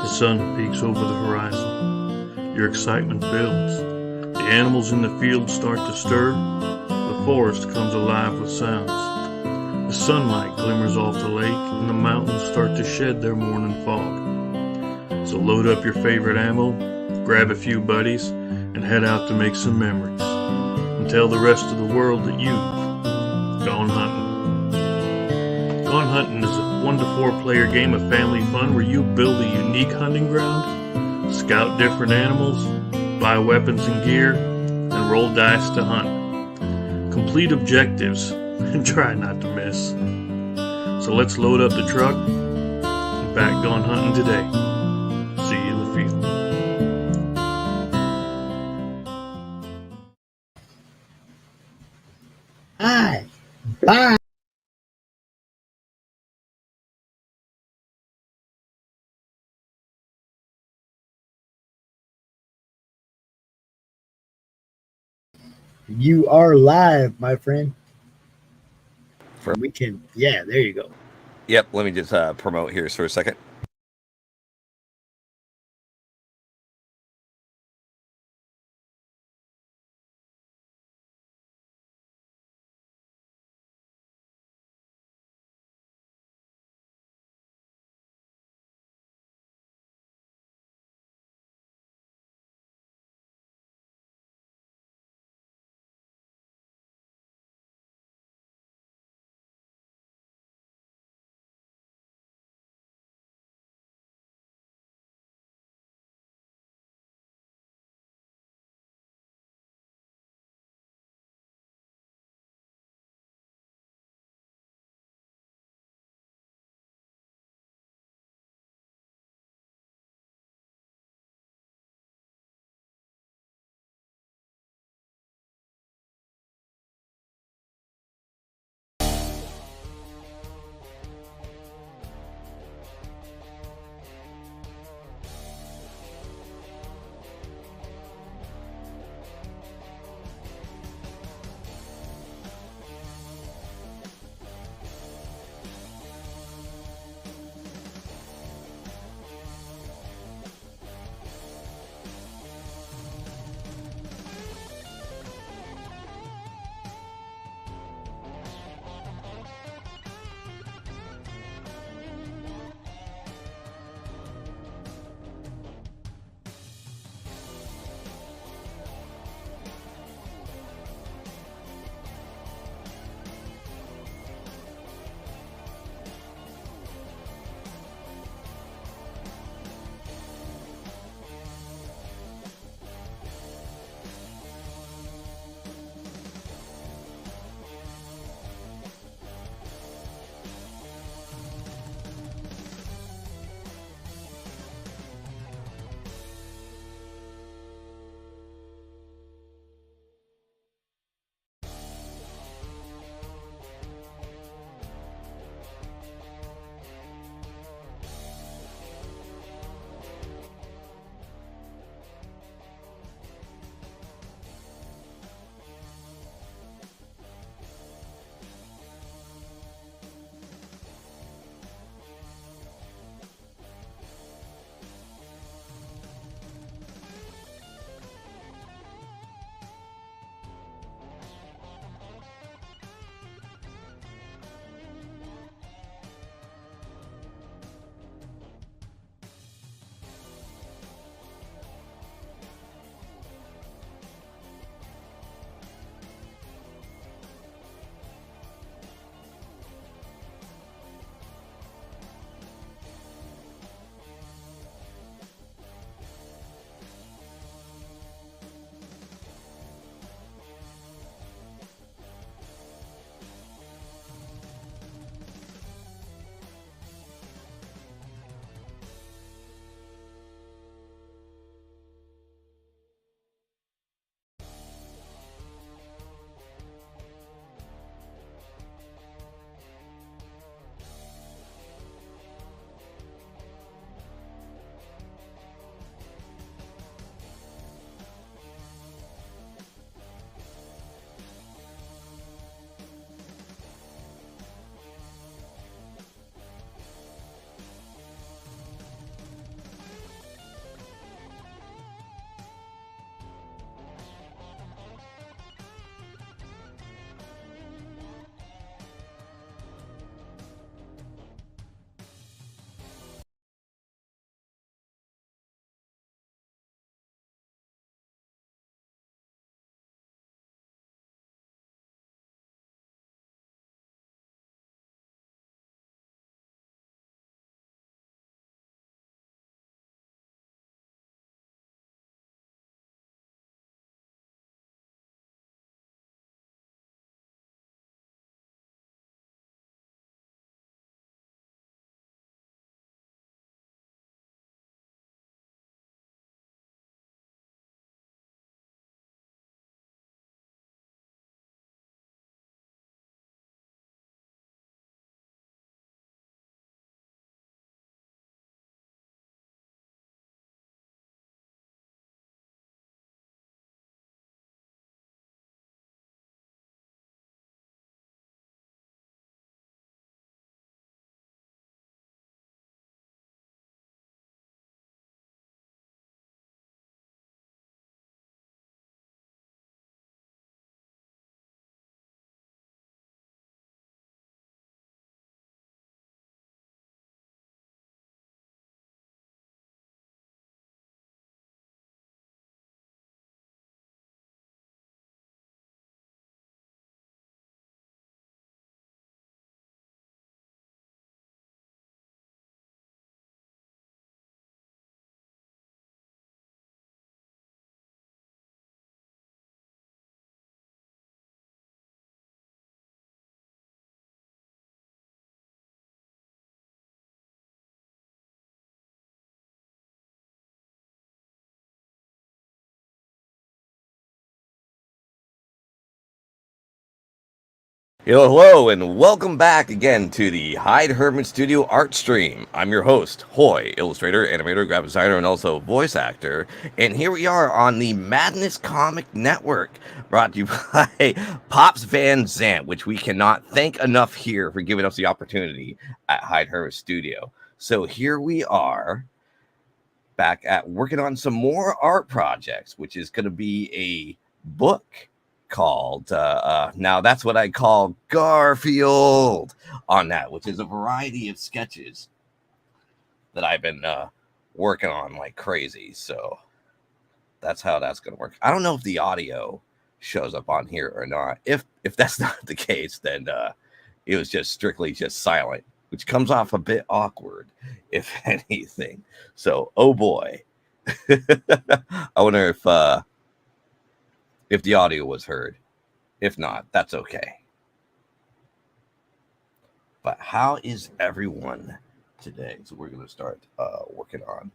The sun peeks over the horizon. Your excitement builds. The animals in the field start to stir. The forest comes alive with sounds. The sunlight glimmers off the lake, and the mountains start to shed their morning fog. So load up your favorite ammo, grab a few buddies, and head out to make some memories. And tell the rest of the world that you've gone hunting. Gone hunting is a 1 to 4 player game of family fun where you build a unique hunting ground, scout different animals, buy weapons and gear, and roll dice to hunt. Complete objectives and try not to miss. So let's load up the truck and back gone hunting today. See you in the field. Hi. Bye. You are live, my friend. We can, yeah, there you go. Yep, let me just promote here for a second. Hello, and welcome back again to the Hyde Hermit Studio Art Stream. I'm your host, Hoy, illustrator, animator, graphic designer, and also voice actor. And here we are on the Madness Comic Network, brought to you by Pops Van Zant, which we cannot thank enough here for giving us the opportunity at Hyde Hermit Studio. So here we are, back at working on some more art projects, which is going to be a book called now that's what I call Garfield on that, which is a variety of sketches that I've been working on like crazy. So that's how that's going to work. I don't know if the audio shows up on here or not. If that's not the case, then it was just strictly just silent, which comes off a bit awkward, if anything. So, oh boy. I wonder if the audio was heard. If not, that's okay. But how is everyone today? So we're going to start working on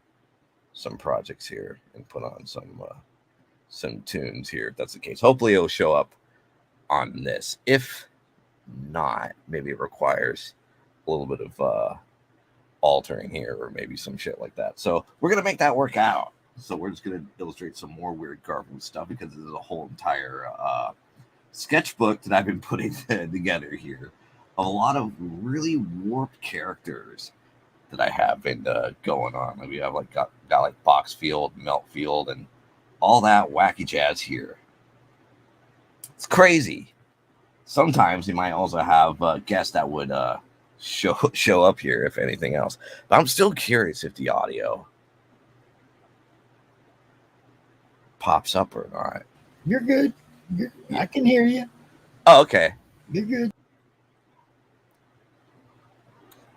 some projects here and put on some tunes here, if that's the case. Hopefully it'll show up on this. If not, maybe it requires a little bit of altering here or maybe some shit like that. So we're going to make that work out. So we're just going to illustrate some more weird Garfield stuff because this is a whole entire sketchbook that I've been putting together here of a lot of really warped characters that I have been going on. Like we have like got like Boxfield, Meltfield, and all that wacky jazz here. It's crazy. Sometimes you might also have guests that would show up here, if anything else. But I'm still curious if the audio pops up or not. You're good. I can hear you. Oh, okay. You're good.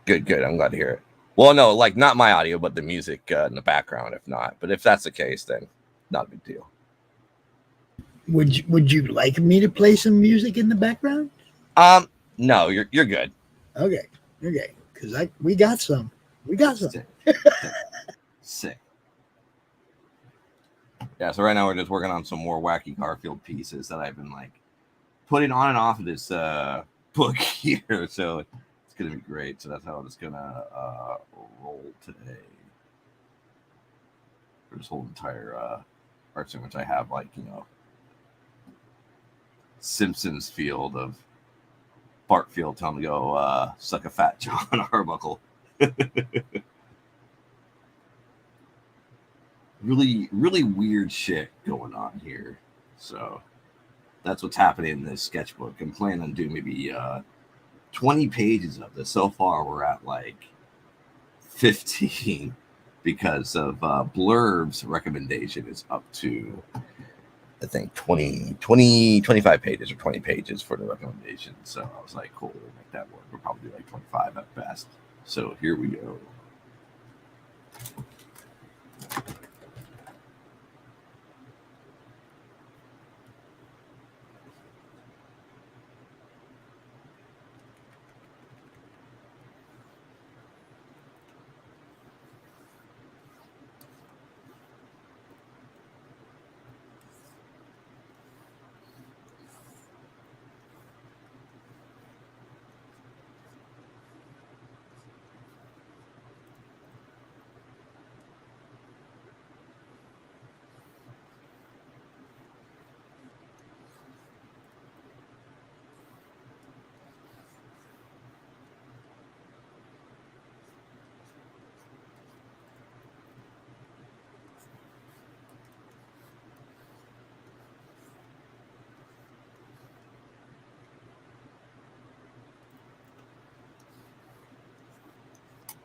Good. I'm glad to hear it. Well, no, like not my audio, but the music in the background, if not. But if that's the case, then not a big deal. Would you like me to play some music in the background? No, you're good. Okay. Because we got some. Sick. Yeah, so right now we're just working on some more wacky Garfield pieces that I've been like putting on and off of this book here. So it's gonna be great. So that's how it's gonna roll today. For this whole entire art scene, which I have like, Simpsons field of Bart Field telling him to go suck a fat John Arbuckle. Really weird shit going on here. So that's what's happening in this sketchbook. I'm planning on doing maybe 20 pages of this. So far we're at like 15 because of Blurb's recommendation is up to I think 25 pages or 20 pages for the recommendation. So I was like, cool, we'll make that work. We'll probably do like 25 at best. So here we go.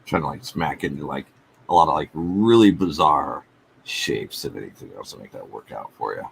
Trying to like smack into like a lot of like really bizarre shapes and anything else to make that work out for you.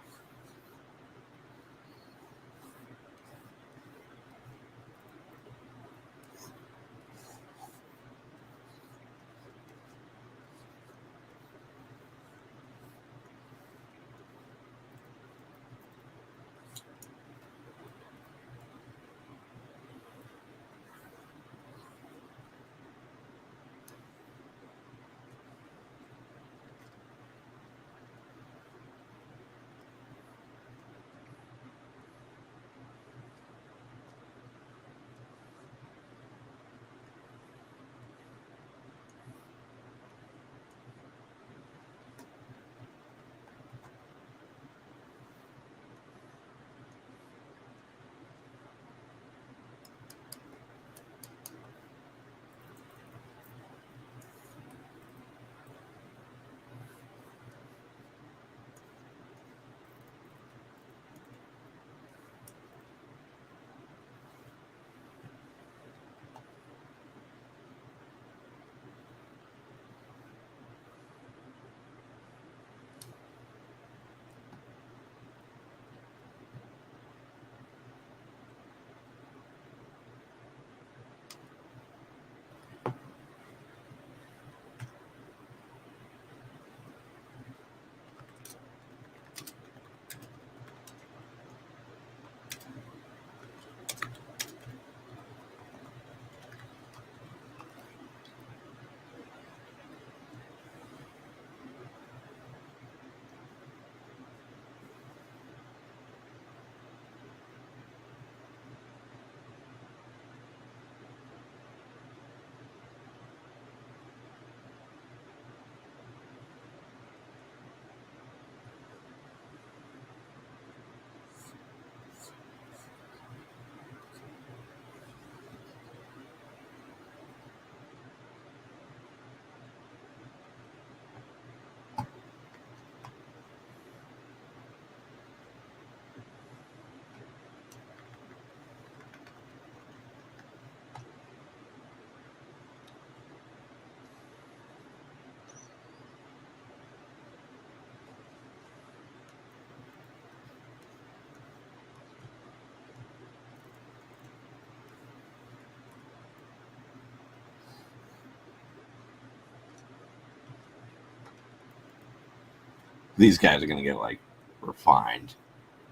These guys are going to get like refined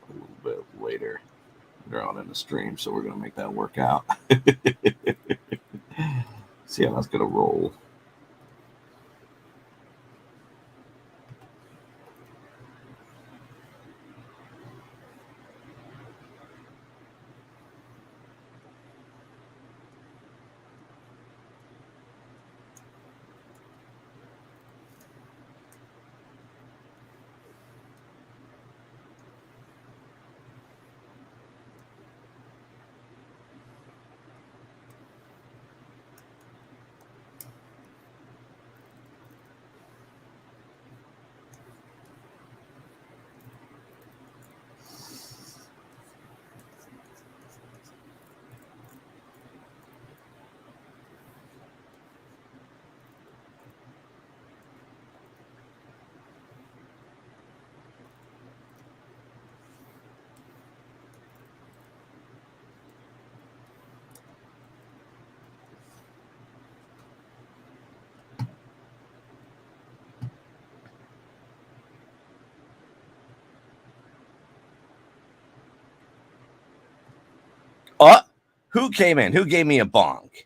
a little bit later. They're on in the stream, so we're going to make that work out. See how that's going to roll. Oh, who came in? Who gave me a bonk?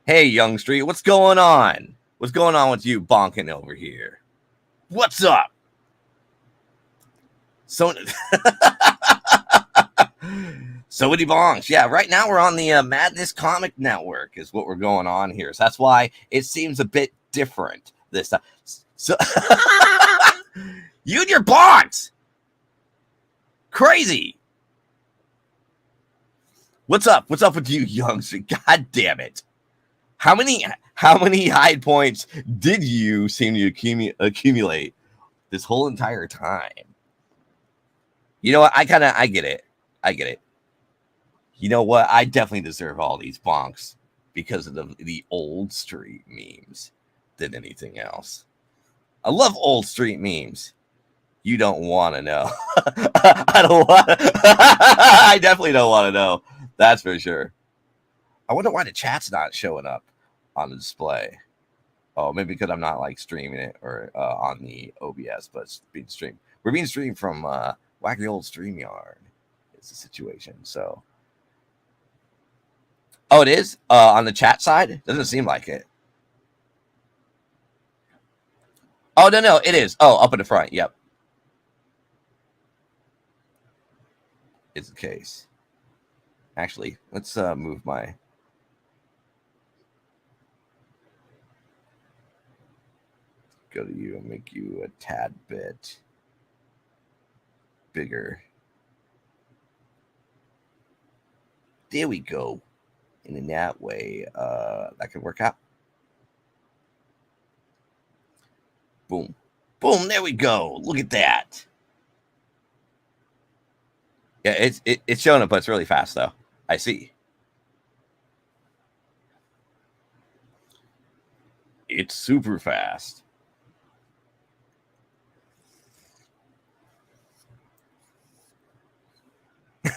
Hey, Young Street, what's going on? What's going on with you bonking over here? What's up? So many bonks. Yeah, right now we're on the Madness Comic Network is what we're going on here. So that's why it seems a bit different this time. So you and your bonks. Crazy. What's up? What's up with you, Young Street? God damn it. How many high points did you seem to accumulate this whole entire time? You know what? I get it. I get it. You know what? I definitely deserve all these bonks because of the old street memes than anything else. I love old street memes. You don't want to know. I definitely don't want to know. That's for sure. I wonder why the chat's not showing up on the display. Oh, maybe because I'm not like streaming it or on the OBS, but it's being streamed. We're being streamed from Wacky Old StreamYard. It's the situation. So, oh, it is on the chat side. Doesn't seem like it. Oh no, it is. Oh, up in the front. Yep, it's the case. Actually, let's move my. Go to you and make you a tad bit bigger. There we go. And in that way, that could work out. Boom. Boom. There we go. Look at that. Yeah, it's showing up, but it's really fast, though. I see. It's super fast.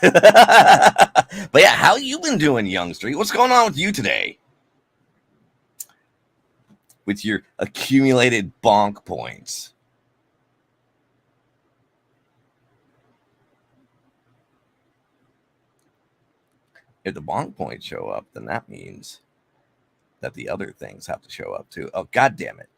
But yeah, how you been doing, Young Street? What's going on with you today? With your accumulated bonk points. If the bonk points show up, then that means that the other things have to show up too. Oh, God damn it.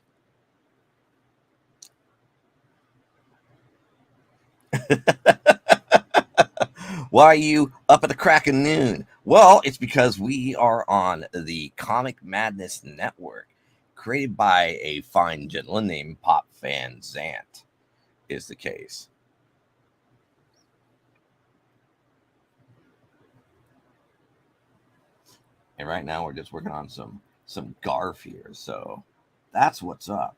Why are you up at the crack of noon? Well, it's because we are on the Comic Madness Network, created by a fine gentleman named Pop Fan Zant, is the case. And right now we're just working on some Garf here, so that's what's up.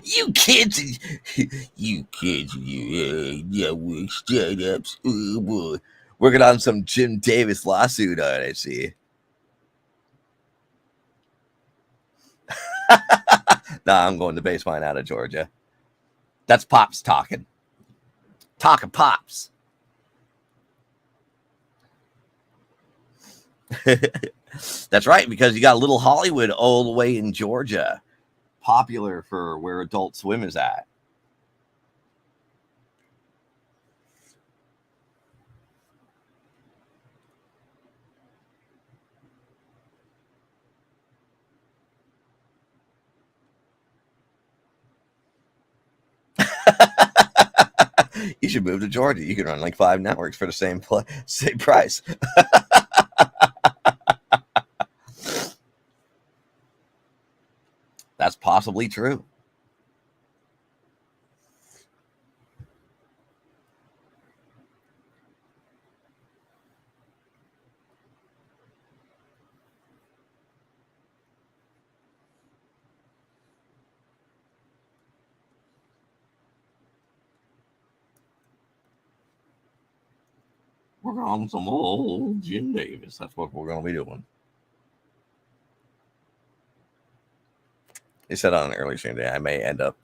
You kids, network startups. Oh boy, working on some Jim Davis lawsuit on it. I see. Nah, I'm going to base mine out of Georgia. That's Pops talking. Talking Pops. That's right, because you got Little Hollywood all the way in Georgia, popular for where Adult Swim is at. You should move to Georgia. You can run like 5 networks for the same price. That's possibly true. We're on some old Jim Davis. That's what we're going to be doing. He said on an early stream day, I may end up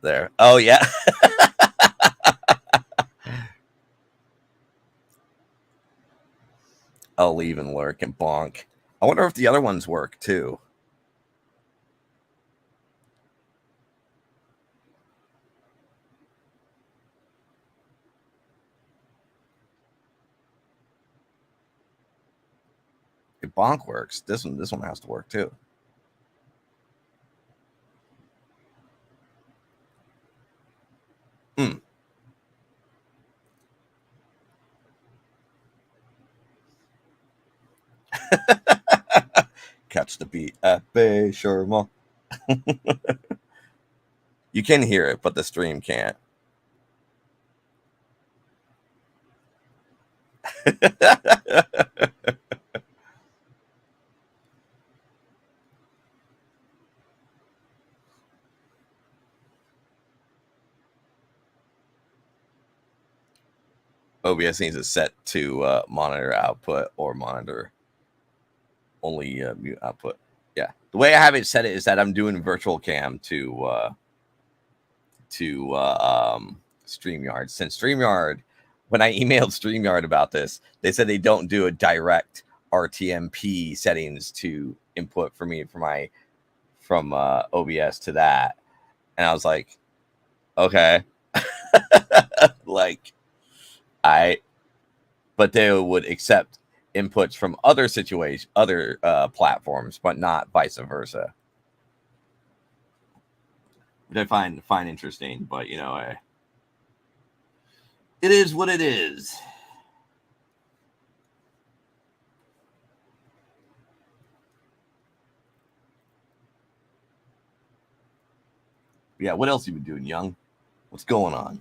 there. Oh, yeah. I'll leave and lurk and bonk. I wonder if the other ones work too. If bonk works, this one has to work too. Catch the beat at Bay Sherma. You can hear it, but the stream can't. OBS needs to set to monitor output or monitor only mute output. Yeah, the way I have it set is that I'm doing virtual cam to StreamYard. Since StreamYard, when I emailed StreamYard about this, they said they don't do a direct RTMP settings to input for me from OBS to that, and I was like, okay, like but they would accept inputs from other platforms, but not vice versa. Which I find interesting, but it is what it is. Yeah, what else have you been doing, Young? What's going on?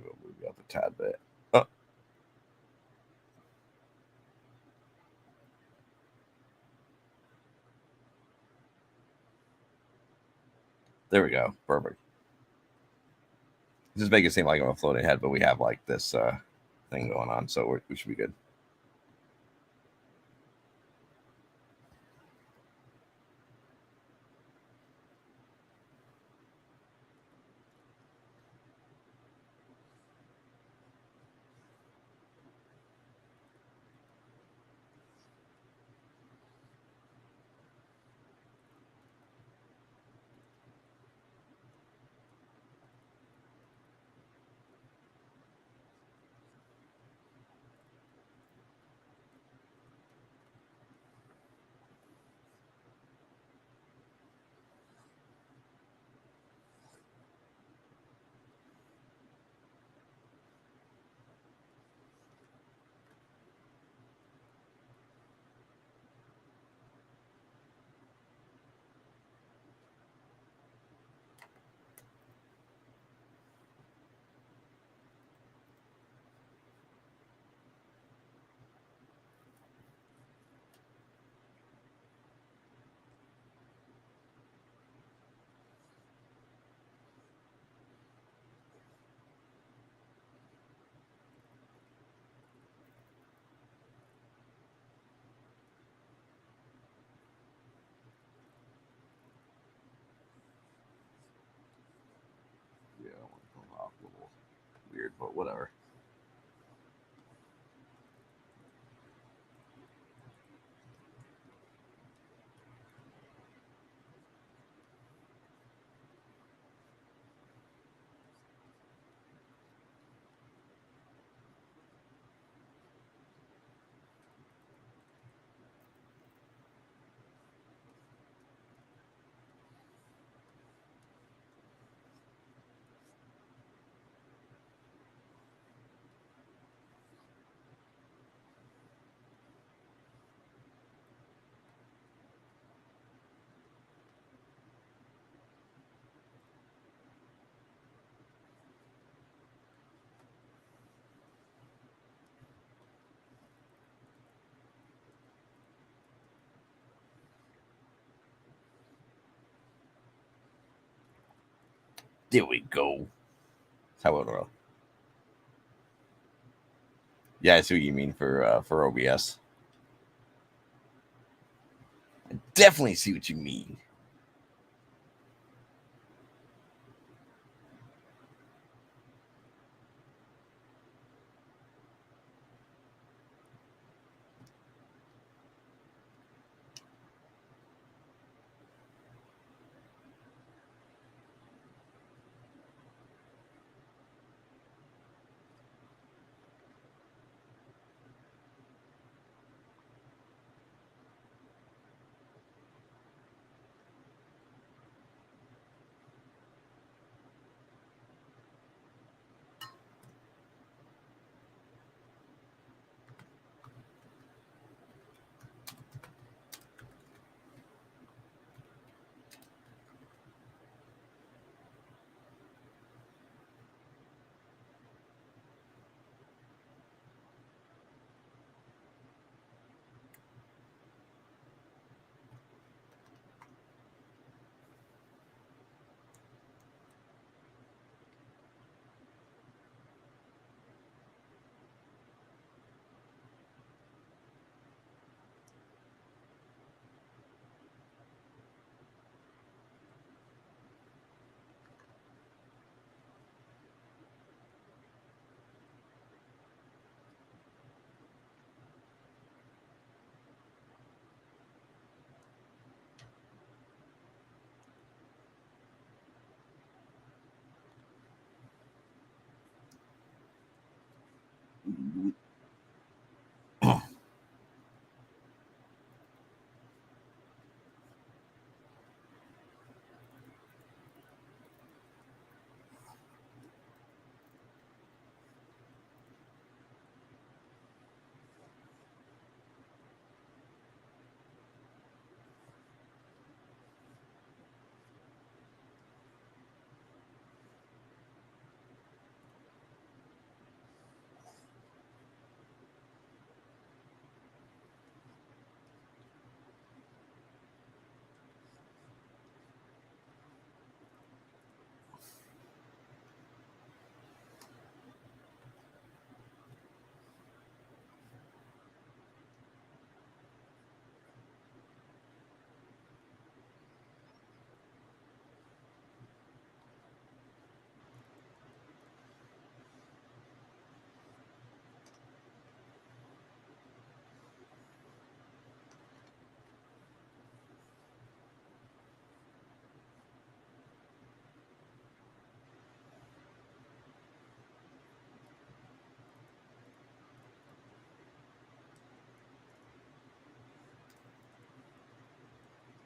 We'll move you up a tad bit. Oh. There we go. Perfect. Just make it seem like I'm a floating head, but we have like this thing going on, so we should be good. weird, but whatever. There we go. How would roll? Yeah, I see what you mean for OBS. I definitely see what you mean.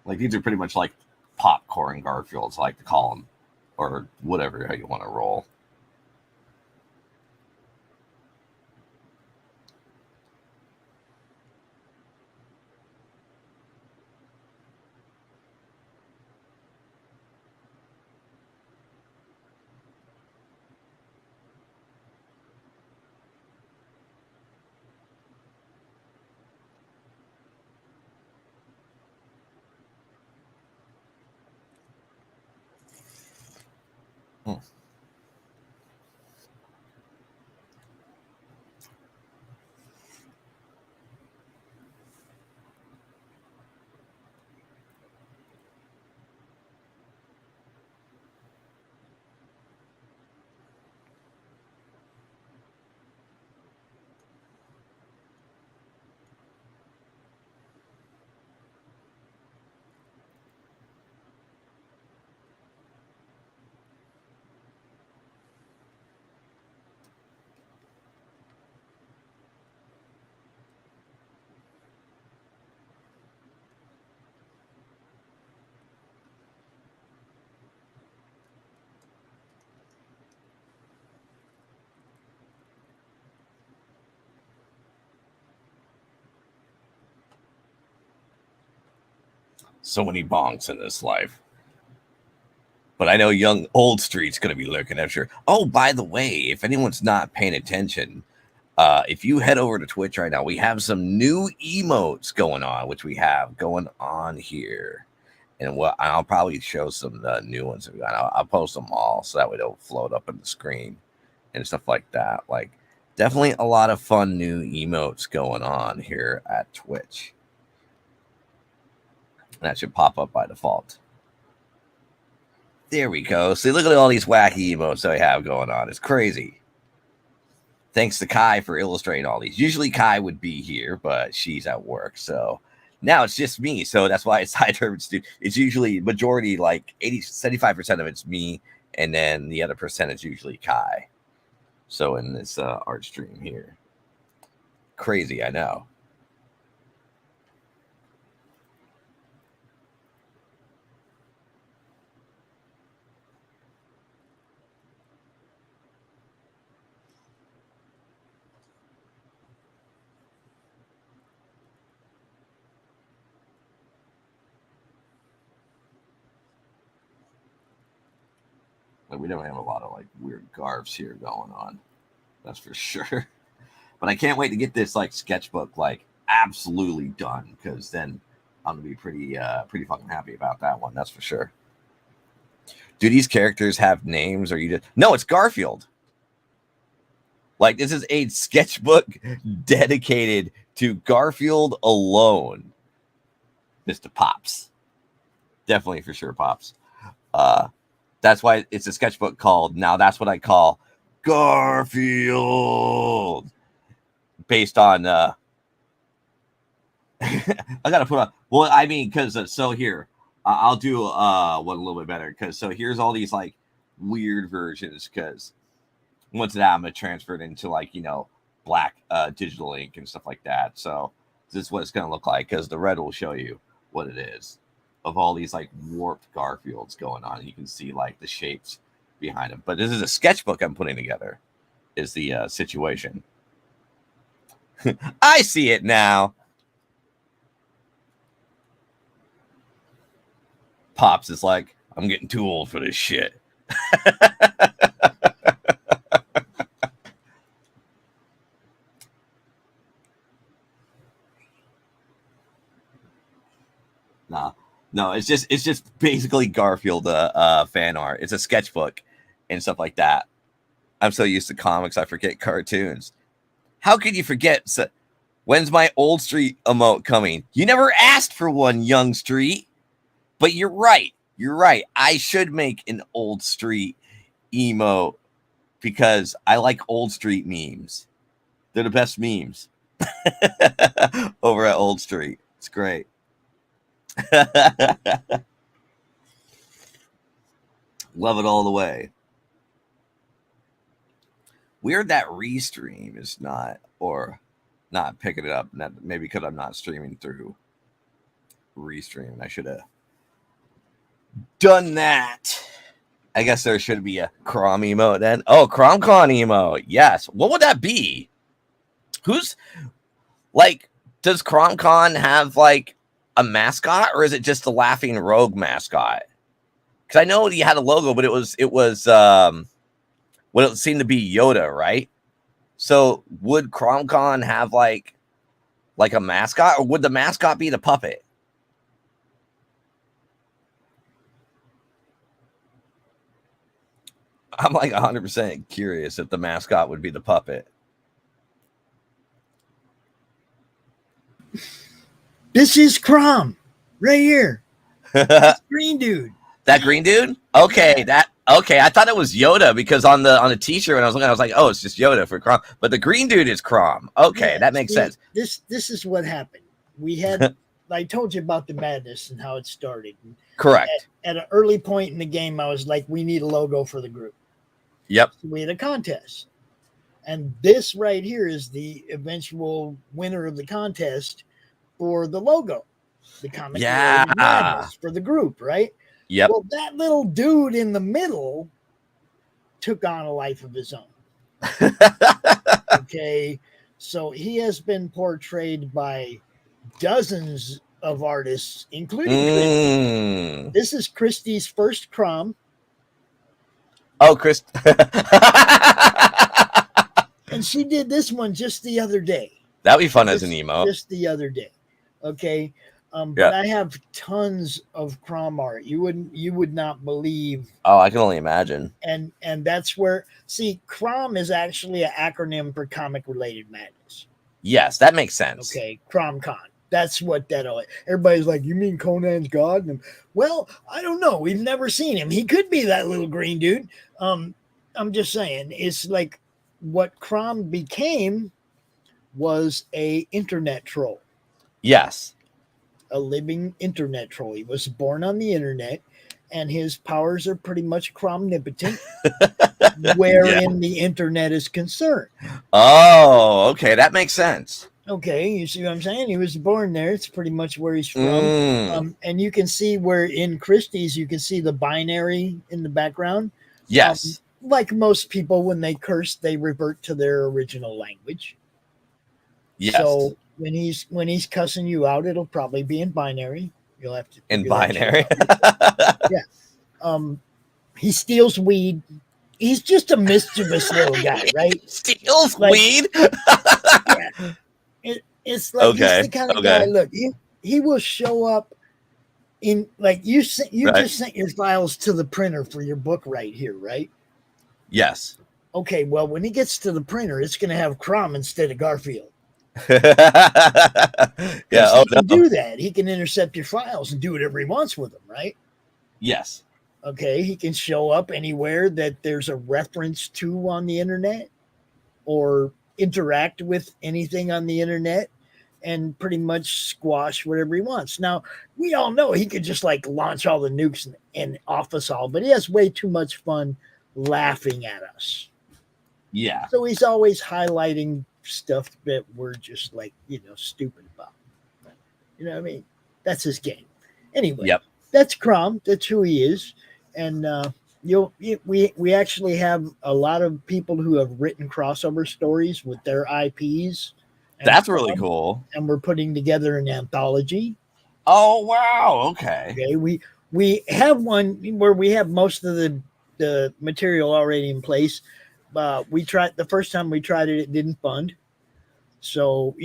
Like, these are pretty much like popcorn Garfields, I like to call them, or whatever, how you want to roll. So many bonks in this life. But I know young old street's going to be lurking, I'm sure. Oh, by the way, if anyone's not paying attention, if you head over to Twitch right now, we have some new emotes going on, which we have going on here. And I'll probably show some new ones. I'll post them all so that way they'll float up on the screen and stuff like that. Like, definitely a lot of fun new emotes going on here at Twitch. And that should pop up by default. There we go. See, look at all these wacky emotes that we have going on. It's crazy. Thanks to Kai for illustrating all these. Usually Kai would be here, but she's at work. So now it's just me. So that's why it's Hyde Hermit Studio. It's usually majority, like 75% of it's me. And then the other percent is usually Kai. So in this art stream here. Crazy, I know. We don't have a lot of like weird garfs here going on. That's for sure. But I can't wait to get this like sketchbook like absolutely done, because then I'm gonna be pretty fucking happy about that one. That's for sure. Do these characters have names, or you just no? It's Garfield. Like, this is a sketchbook dedicated to Garfield alone. Mr. Pops. Definitely for sure, Pops. That's why it's a sketchbook called, now that's what I call Garfield. Based on, I gotta put on, well, I mean, because, so here, I'll do one a little bit better, because, so here's all these, like, weird versions, because once that I'm going to transfer it into, like, you know, black digital ink and stuff like that. So this is what it's going to look like, because the red will show you what it is. Of all these like warped Garfields going on, you can see like the shapes behind them. But this is a sketchbook I'm putting together, is the situation. I see it now. Pops is like, I'm getting too old for this shit. No, it's just basically Garfield fan art. It's a sketchbook and stuff like that. I'm so used to comics, I forget cartoons. How could you forget? When's my Old Street emote coming? You never asked for one, Young Street. But you're right. You're right. I should make an Old Street emote because I like Old Street memes. They're the best memes over at Old Street. It's great. Love it all the way. Weird that restream is not, or not picking it up. Maybe because I'm not streaming through restream. I should have done that. I guess there should be a Crom emote then. Oh, CromCon emote. Yes. What would that be? Who's like, does CromCon have like a mascot, or is it just the Laughing Rogue mascot? Because I know he had a logo, but it was what it seemed to be Yoda, right? So would CromCon have like a mascot, or would the mascot be the puppet? I'm like 100% curious if the mascot would be the puppet. This is Crom, right here. This green dude. That green dude? Okay, yeah. Okay. I thought it was Yoda because on the t-shirt when I was looking, I was like, oh, it's just Yoda for Crom. But the green dude is Crom. Okay, yeah, that makes sense. This is what happened. We had I told you about the madness and how it started. Correct. At an early point in the game, I was like, we need a logo for the group. Yep. So we had a contest. And this right here is the eventual winner of the contest for the logo. The comic madness for the group, right? Yep. Well, that little dude in the middle took on a life of his own. Okay. So he has been portrayed by dozens of artists, including Christie. Mm. This is Christie's first Crom. Oh, Chris. And she did this one just the other day. That'd be fun as an emo. Just the other day. Okay. Yeah. But I have tons of Crom art. You would not believe. Oh, I can only imagine. And that's where, see, Crom is actually an acronym for Comic Related Madness. Yes, that makes sense. Okay, CromCon. That's what that is. Everybody's like, you mean Conan's God? And, well, I don't know. We've never seen him. He could be that little green dude. I'm just saying, it's like what Crom became was a internet troll. Yes. A living internet troll. He was born on the internet, and his powers are pretty much Cromnipotent, wherein the internet is concerned. Oh, okay. That makes sense. Okay, you see what I'm saying? He was born there. It's pretty much where he's from. And you can see where in Christie's, you can see the binary in the background. Yes. Like most people, when they curse, they revert to their original language. Yes. So when he's cussing you out, it'll probably be in binary. You'll have to in binary. Yeah. He steals weed. He's just a mischievous little guy, right? Steals weed. Yeah. It's like okay. He's the kind of guy. Look, he will show up in like you just sent your files to the printer for your book right here, right? Yes. Okay. Well, when he gets to the printer, it's going to have Crom instead of Garfield. Yeah. He can do that. He can intercept your files and do whatever he wants with them, right? Yes. Okay. He can show up anywhere that there's a reference to on the internet or interact with anything on the internet and pretty much squash whatever he wants. Now, we all know he could just like launch all the nukes and off us all, but he has way too much fun laughing at us. Yeah. So he's always highlighting stuff that we're just like, stupid about. You know what I mean? That's his game. Anyway, That's Crom. That's who he is. And we actually have a lot of people who have written crossover stories with their IPs. That's really cool. And we're putting together an anthology. Oh, wow. Okay. We have one where we have most of the material already in place. The first time we tried it didn't fund. So,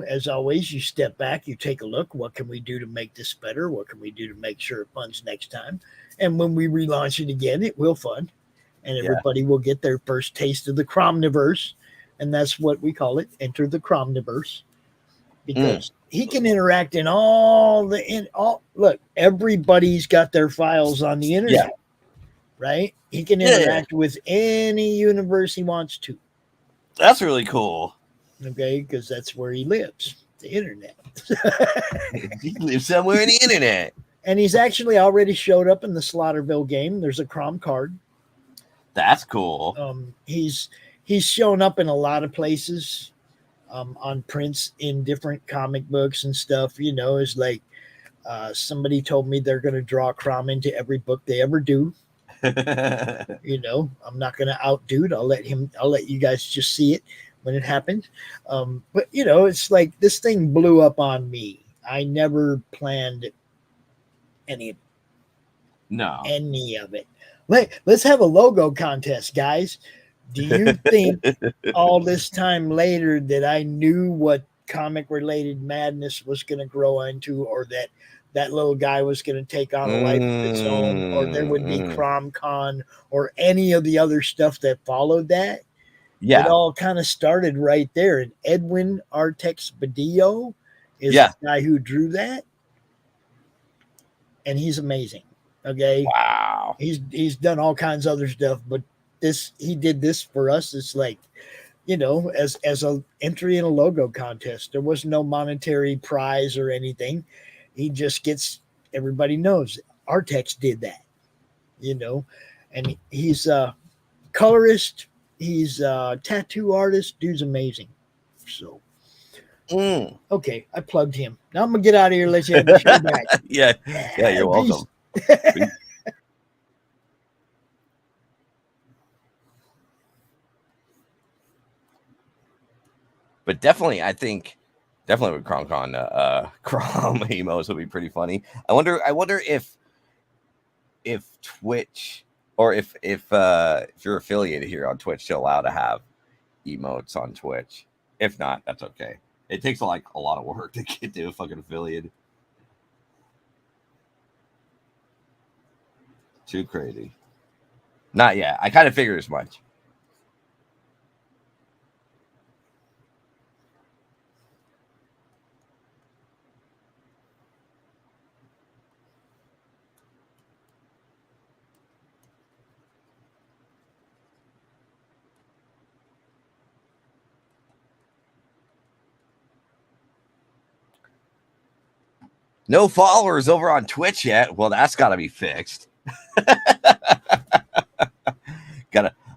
as always, you step back, you take a look. What can we do to make this better? What can we do to make sure it funds next time? And when we relaunch it again, it will fund. And everybody will get their first taste of the Cromniverse. And that's what we call it, enter the Cromniverse. Because he can interact in look, everybody's got their files on the internet. Right? He can interact with any universe he wants to. That's really cool. Okay, because that's where he lives, the internet. He lives somewhere in the internet. And he's actually already showed up in the Slaughterville game. There's a Crom card. That's cool. He's shown up in a lot of places on prints in different comic books and stuff. It's like somebody told me they're going to draw Crom into every book they ever do. I'm not going to outdo it. I'll let you guys just see it when it happened. But it's like this thing blew up on me. I never planned any of it. Let's have a logo contest, guys. Do you think all this time later that I knew what comic related madness was going to grow into, or that little guy was going to take on a life of its own, or there would be CromCon or any of the other stuff that followed that? It all kind of started right there. And Edwin Artex Badillo is the guy who drew that. And he's amazing. Okay. Wow. He's done all kinds of other stuff, but he did this for us. It's like, as a entry in a logo contest. There was no monetary prize or anything. He just gets, everybody knows Artex did that, and he's a colorist. He's a tattoo artist. Dude's amazing. So, okay, I plugged him. Now I'm gonna get out of here. Let you have the show back. Yeah, you're welcome. But definitely, I think Definitely with CromCon, Crom emos would be pretty funny. I wonder if Twitch, or if you're affiliated here on Twitch, you're allowed to have emotes on Twitch. If not, that's okay. It takes like a lot of work to get to a fucking affiliate. Too crazy. Not yet. I kind of figured as much. No followers over on Twitch yet. Well, that's got to be fixed. I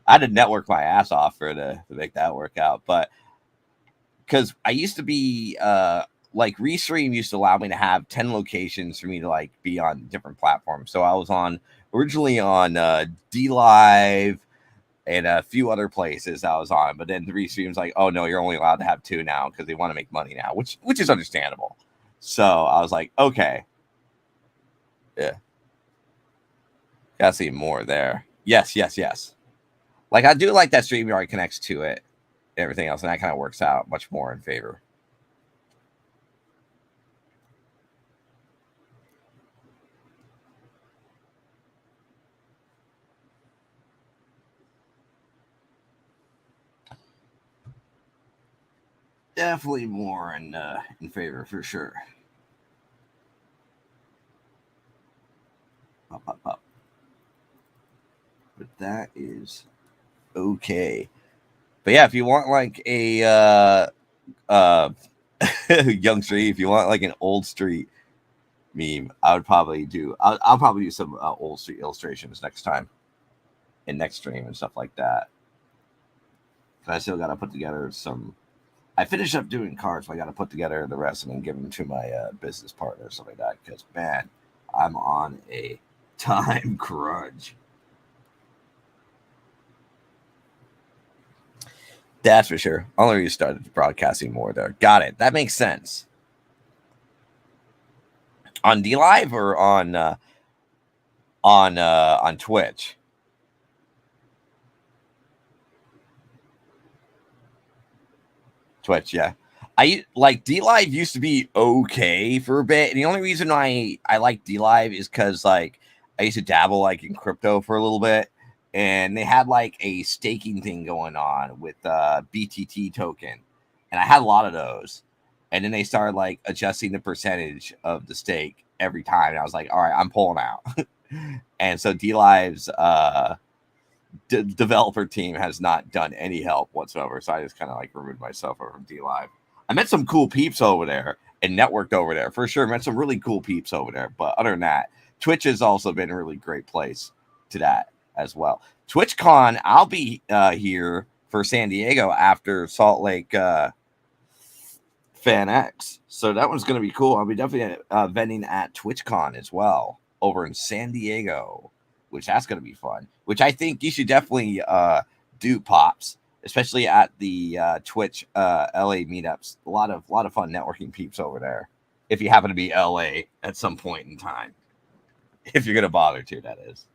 had to network my ass off to make that work out. But because I used to be like Restream used to allow me to have 10 locations for me to like be on different platforms. So I was originally on D Live and a few other places I was on. But then the Restream's like, oh no, you're only allowed to have 2 now because they want to make money now, which is understandable. So I was like, okay. Yeah. Gotta see more there. Yes. Like, I do like that StreamYard connects to it and everything else, and that kind of works out much more in favor. Definitely more in favor, for sure. Up. But that is okay. But yeah, if you want like a Young Street, if you want like an old street meme, I'll probably do some old street illustrations next time in next stream and stuff like that. Because I still got to put together some. I finished up doing cards, but I got to put together the rest and then give them to my business partner or something like that. Because man, I'm on a time crunch. That's for sure. I'll already started broadcasting more there. Got it. That makes sense. On D Live or on Twitch? Twitch, yeah. I like D Live used to be okay for a bit, and the only reason I like D Live is because like I used to dabble like in crypto for a little bit, and they had like a staking thing going on with BTT token, and I had a lot of those, and then they started like adjusting the percentage of the stake every time, and I was like, all right, I'm pulling out, and so D Live's developer team has not done any help whatsoever, so I just kind of like removed myself from D Live. I met some cool peeps over there and networked over there for sure. Met some really cool peeps over there. But other than that, Twitch has also been a really great place to that as well. TwitchCon, I'll be here for San Diego after Salt Lake Fan X. So that one's going to be cool. I'll be definitely vending at TwitchCon as well over in San Diego, which that's going to be fun. Which I think you should definitely do, Pops. Especially at the Twitch LA meetups. A lot of fun networking peeps over there. If you happen to be LA at some point in time. If you're going to bother to, that is.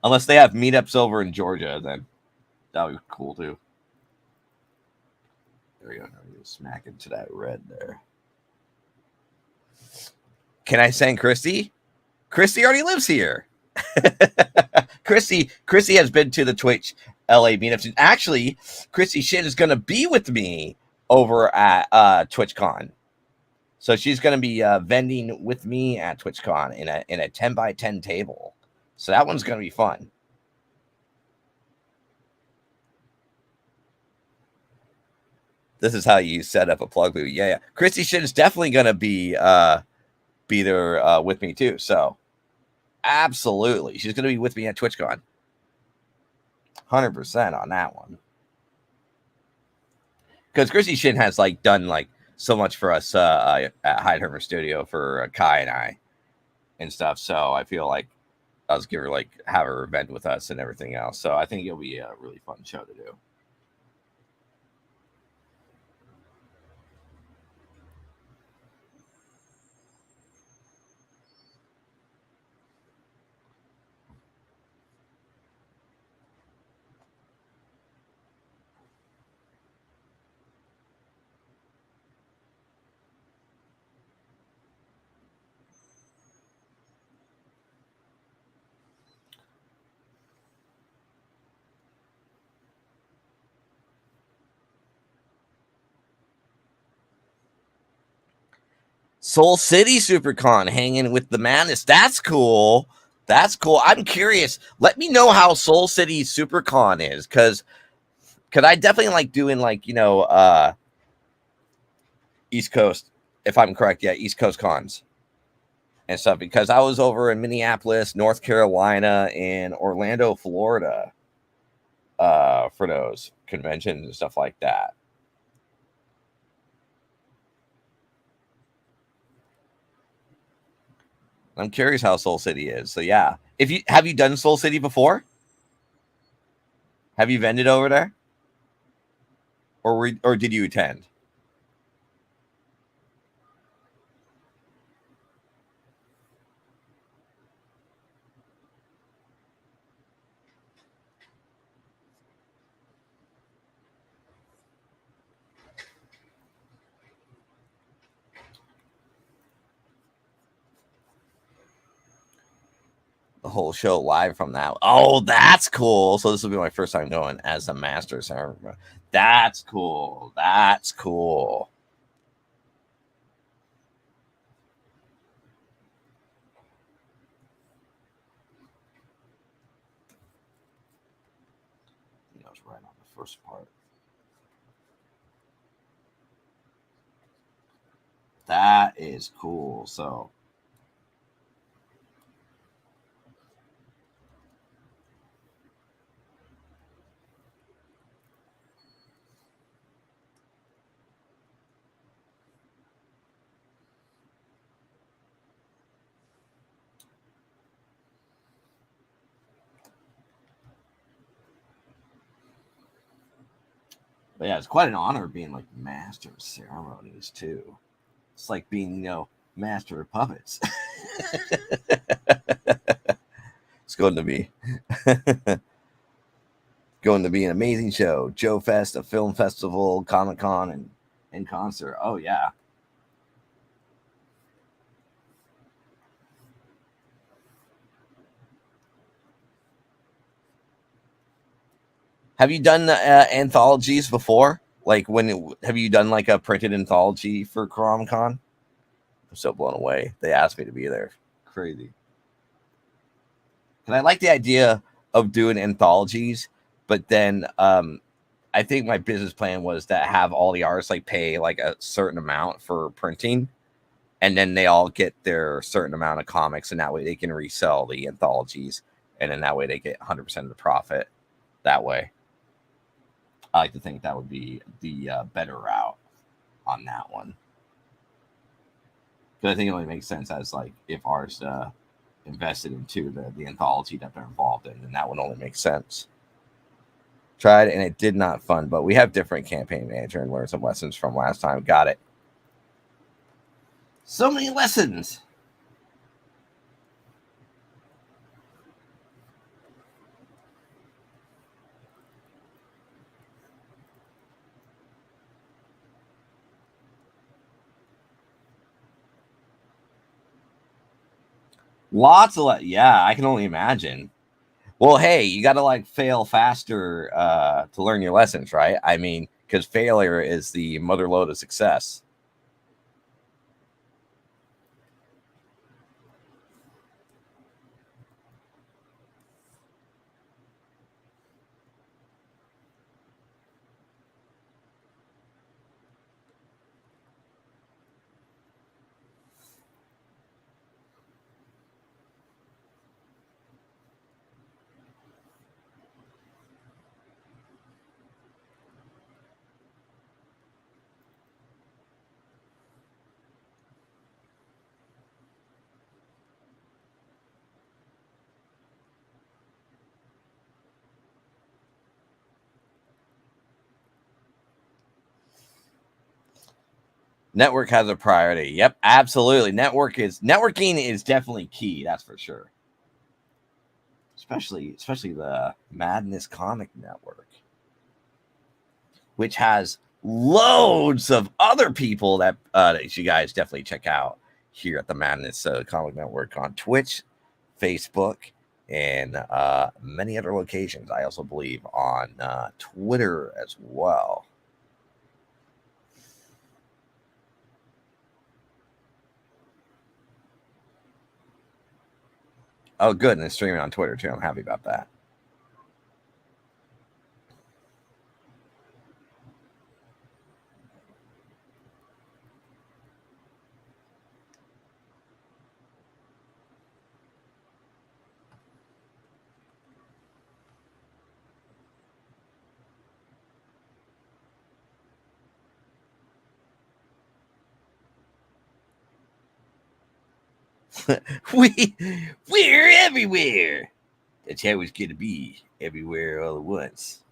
Unless they have meetups over in Georgia, then that would be cool too. There we go. Smack into that red there. Can I send Christie? Christie already lives here. Christie has been to the Twitch LA meetups, and actually, Christie Shinn is going to be with me over at TwitchCon. So she's going to be vending with me at TwitchCon in a 10x10 table. So that one's going to be fun. This is how you set up a plug booth. Yeah. Christie Shinn is definitely going to be there with me too. So. Absolutely. She's going to be with me at TwitchCon. 100% on that one. Because Christie Shinn has like done like so much for us at Hyde Hermit Studio for Kai and I and stuff. So I feel like I'll just give her like have her event with us and everything else. So I think it'll be a really fun show to do. Soul City SuperCon hanging with the Madness. That's cool. That's cool. I'm curious. Let me know how Soul City SuperCon is, because I definitely like doing East Coast, if I'm correct. Yeah, East Coast cons and stuff, because I was over in Minneapolis, North Carolina, and Orlando, Florida, for those conventions and stuff like that. I'm curious how Soul City is. So yeah, have you done Soul City before? Have you vended over there, or did you attend? The whole show live from that. Oh, that's cool. So this will be my first time going as a master server. That's cool. That's cool. I was right on the first part. That is cool. So but yeah, it's quite an honor being like master of ceremonies too. It's like being, master of puppets. It's going to be an amazing show. Joe Fest, a film festival, Comic-Con, and concert. Oh yeah. Have you done anthologies before? Like have you done like a printed anthology for Comic-Con? I'm so blown away. They asked me to be there. Crazy. And I like the idea of doing anthologies, but then I think my business plan was to have all the artists like pay like a certain amount for printing, and then they all get their certain amount of comics, and that way they can resell the anthologies, and then that way they get 100% of the profit that way. I like to think that would be the better route on that one. Because I think it only makes sense as like if artists invested into the anthology that they're involved in, then that would only make sense. Tried and it did not fun, but we have different campaign manager and learned some lessons from last time. Got it. So many lessons. Yeah, I can only imagine. Well, hey, you got to like fail faster to learn your lessons, right? I mean, because failure is the mother lode of success. Network has a priority. Yep, absolutely. Networking is definitely key. That's for sure. Especially the Madness Comic Network, which has loads of other people that you guys definitely check out here at the Madness Comic Network on Twitch, Facebook, and many other locations. I also believe on Twitter as well. Oh, good. And it's streaming on Twitter, too. I'm happy about that. We're everywhere. That's how it's going to be, everywhere all at once.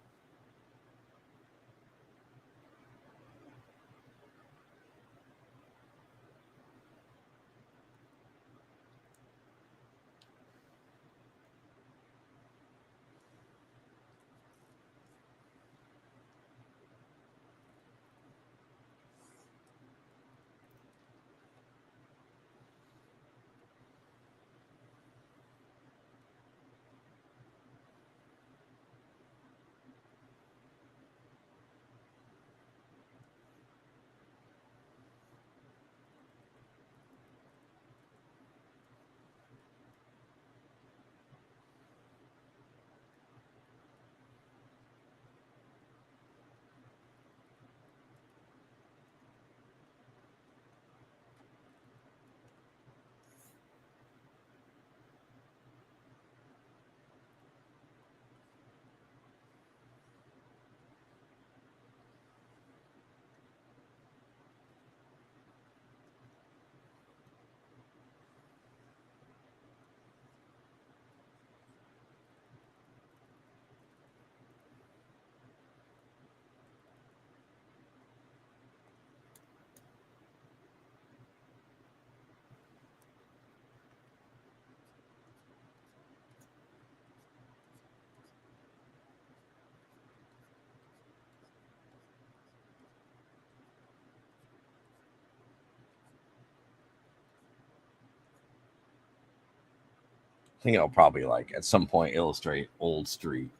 I think I'll probably, like, at some point illustrate Old Street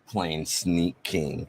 playing Sneak King.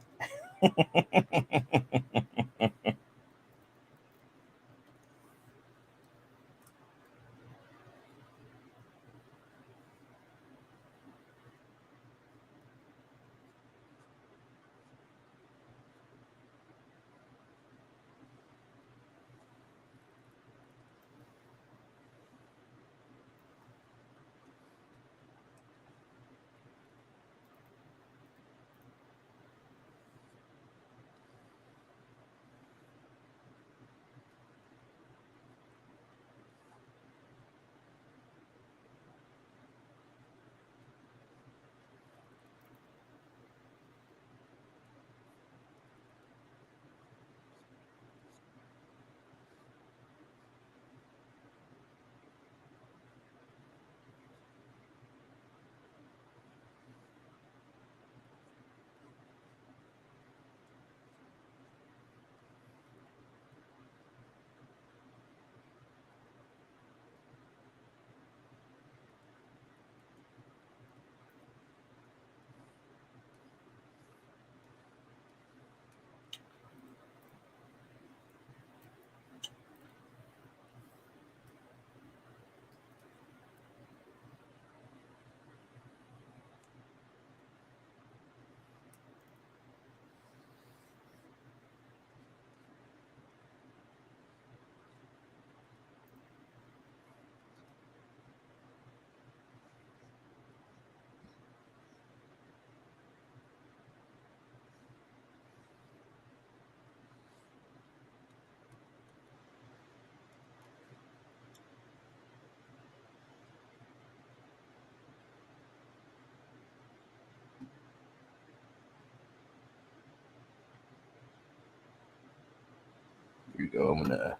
Here we go. I'm going to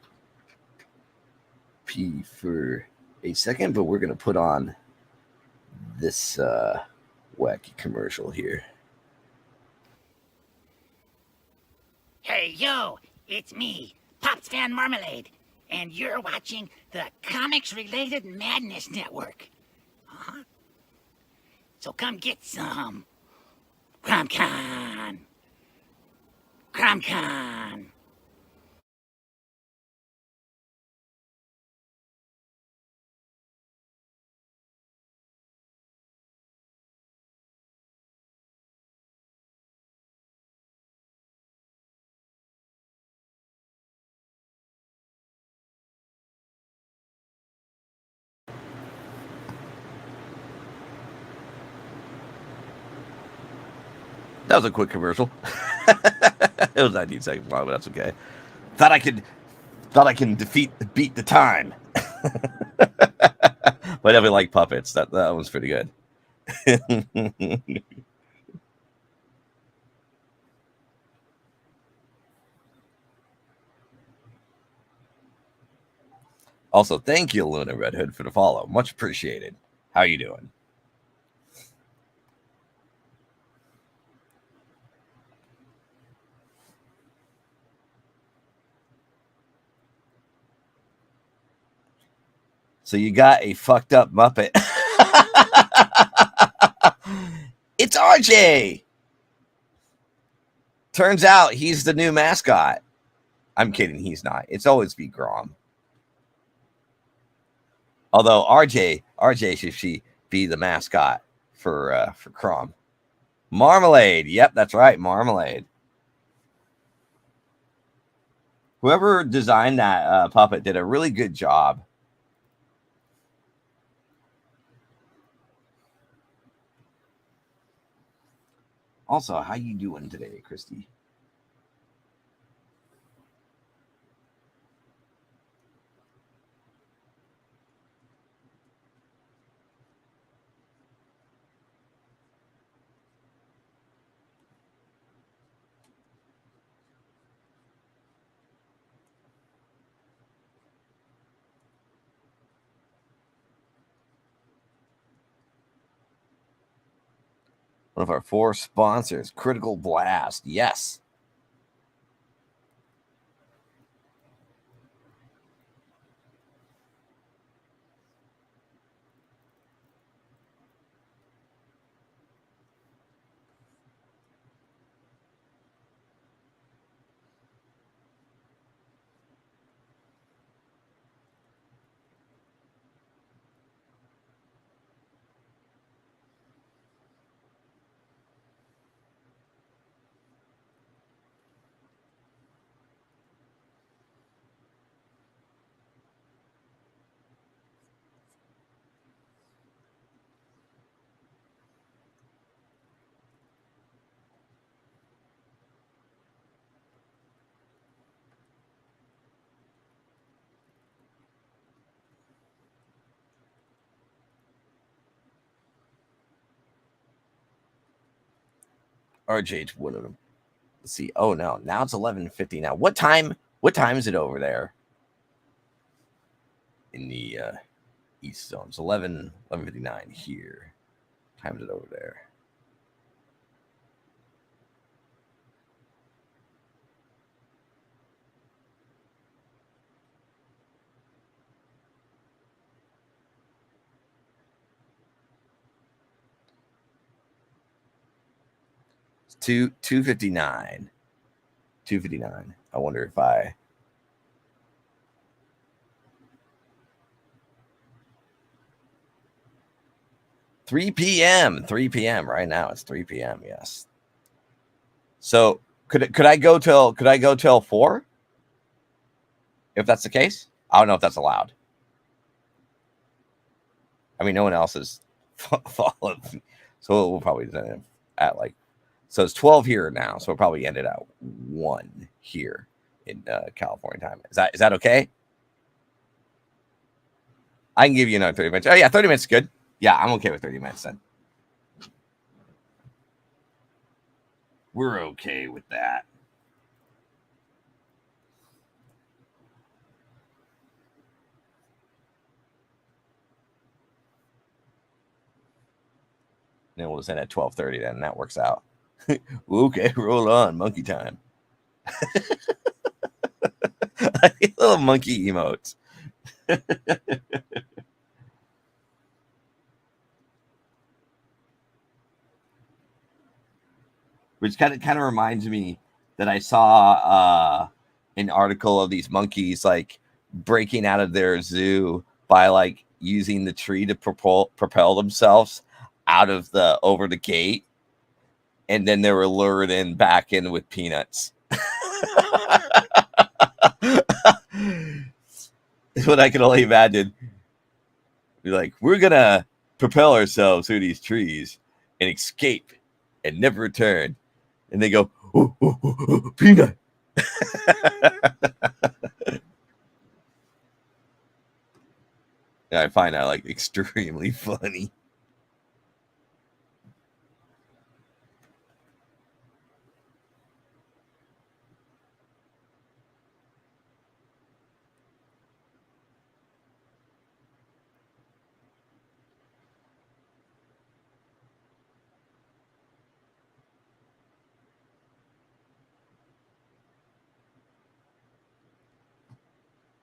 pee for a second, but we're going to put on this wacky commercial here. Hey, yo, it's me, Pops Van Marmalade, and you're watching the Comics-Related Madness Network. Uh-huh. So come get some. CromCon. CromCon. That was a quick commercial. It was 19 seconds long, but that's okay. Thought I can beat the time. But I definitely like puppets. That one's pretty good. Also, thank you, Luna Red Hood, for the follow. Much appreciated. How you doing? So you got a fucked up Muppet. It's RJ. Turns out he's the new mascot. I'm kidding. He's not. It's always be Grom. Although RJ should be the mascot for Crom. Marmalade. Yep, that's right. Marmalade. Whoever designed that puppet did a really good job. Also, how you doing today, Christy? One of our 4 sponsors, Critical Blast. Yes. RJ's one of them. Let's see. Oh no, now it's 11:50 now. What time is it over there? In the East Zone. It's 11:59 here. What time is it over there? It's 2:59. 2:59. I wonder if I 3 p.m. 3 p.m. right now. It's 3 p.m. Yes. So could I go till 4? If that's the case, I don't know if that's allowed. I mean, no one else has followed, so we'll probably end at like. So it's 12 here now, so we'll probably end it at 1 here in California time. Is that okay? I can give you another 30 minutes. Oh yeah, 30 minutes is good. Yeah, I'm okay with 30 minutes then. We're okay with that. Then we'll just end at 12:30 then. That works out. Okay, roll on. Monkey time. Little monkey emotes. Which kind of reminds me that I saw an article of these monkeys like breaking out of their zoo by like using the tree to propel themselves out of over the gate, and then they were lured back in with peanuts. It's what I can only imagine. Be like, we're gonna propel ourselves through these trees and escape and never return. and they go, "Ooh, ooh, ooh, ooh, peanut." I find that like extremely funny.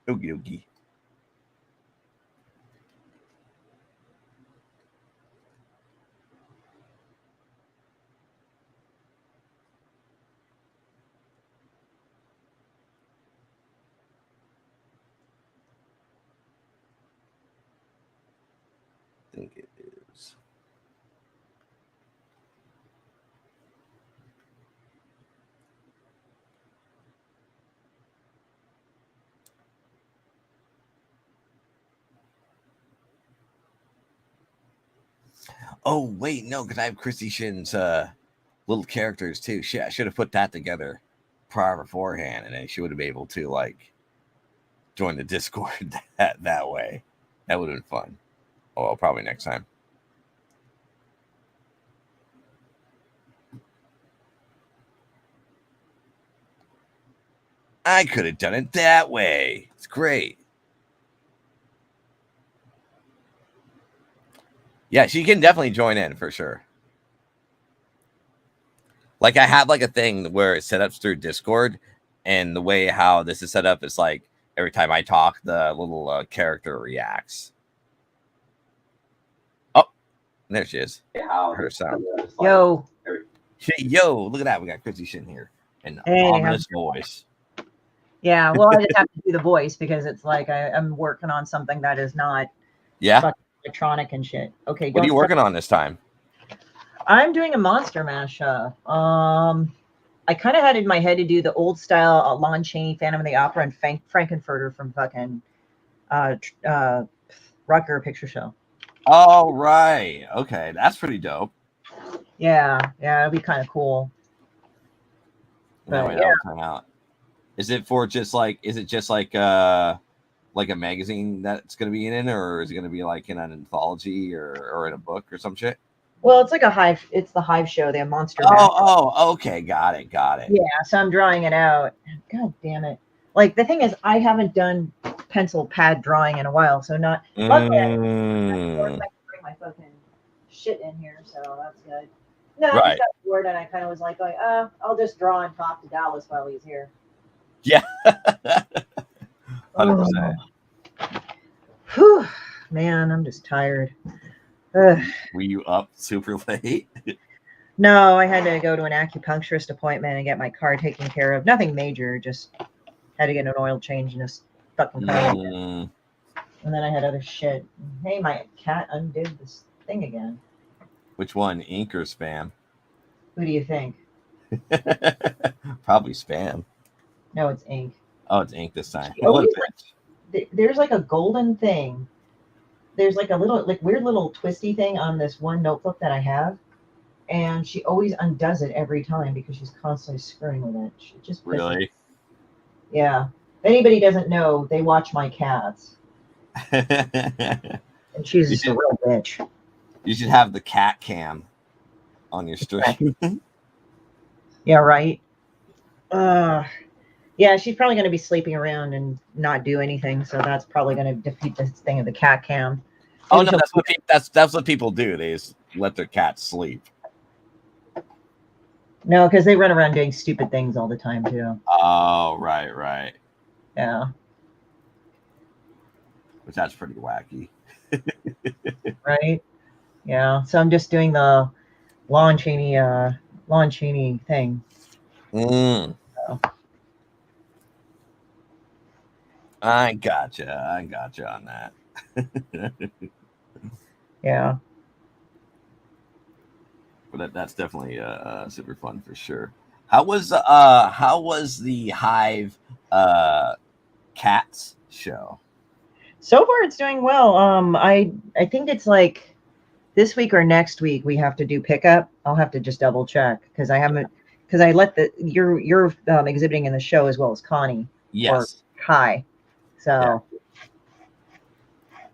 Okie dokie. I think it is. Oh wait, no, because I have Christie Shinn's little characters too. Shit, I should have put that together beforehand, and then she would have been able to like join the Discord that way. That would have been fun. Oh, well, probably next time. I could have done it that way. It's great. Yeah, she can definitely join in for sure. Like I have like a thing where it's set up through Discord, and the way how this is set up is like every time I talk, the little character reacts. Oh, there she is. Her sound. Yo. Yo, look at that. We got Christie Shinn here. An Hey, ominous voice. Yeah, well, I just have to do the voice because it's like I'm working on something that is not Yeah. electronic and shit. Okay. What are you working on this time? I'm doing a Monster Mash. I kind of had in my head to do the old style Lon Chaney, Phantom of the Opera, and Frankenfurter from fucking Rucker Picture Show. Oh, right. Okay, that's pretty dope. Yeah, it'd be kind of cool. That way that'll turn out. Is it just like a magazine that's going to be in it, or is it going to be like in an anthology or in a book or some shit? Well, it's like a Hive. It's the Hive show. They have Monster Mash. Oh, okay. Got it. Yeah, so I'm drawing it out. God damn it. Like, the thing is, I haven't done pencil pad drawing in a while, so not... Luckily, I can bring my fucking shit in here, so that's good. No, I just got bored, and I kind of was like, I'll just draw and talk to Dallas while he's here. Yeah. 100%. Whew. Man, I'm just tired. Ugh. Were you up super late? No, I had to go to an acupuncturist appointment and get my car taken care of. Nothing major, just had to get an oil change and just fucking car. And then I had other shit. Hey, my cat undid this thing again. Which one, ink or spam? Who do you think? Probably spam. No, it's ink. Oh, it's ink this time. There's like a golden thing. There's like a little, like weird little twisty thing on this one notebook that I have. And she always undoes it every time because she's constantly screwing with it. She just really? Yeah. If anybody doesn't know, they watch my cats. And she's just a real bitch. You should have the cat cam on your stream. Yeah, right. Yeah, she's probably going to be sleeping around and not do anything, so that's probably going to defeat this thing of the cat cam. Oh no, that's what people do. They just let their cats sleep. No, because they run around doing stupid things all the time too. Oh, right. Yeah. Which that's pretty wacky. Right? Yeah. So I'm just doing the Lon Chaney thing. So. I gotcha on that. Yeah. But that's definitely super fun for sure. How was the Hive Cats show? So far, it's doing well. I think it's like this week or next week we have to do pickup. I'll have to just double check because I haven't. because I let you're exhibiting in the show as well as Connie. Yes. Or Kai. So. Yeah.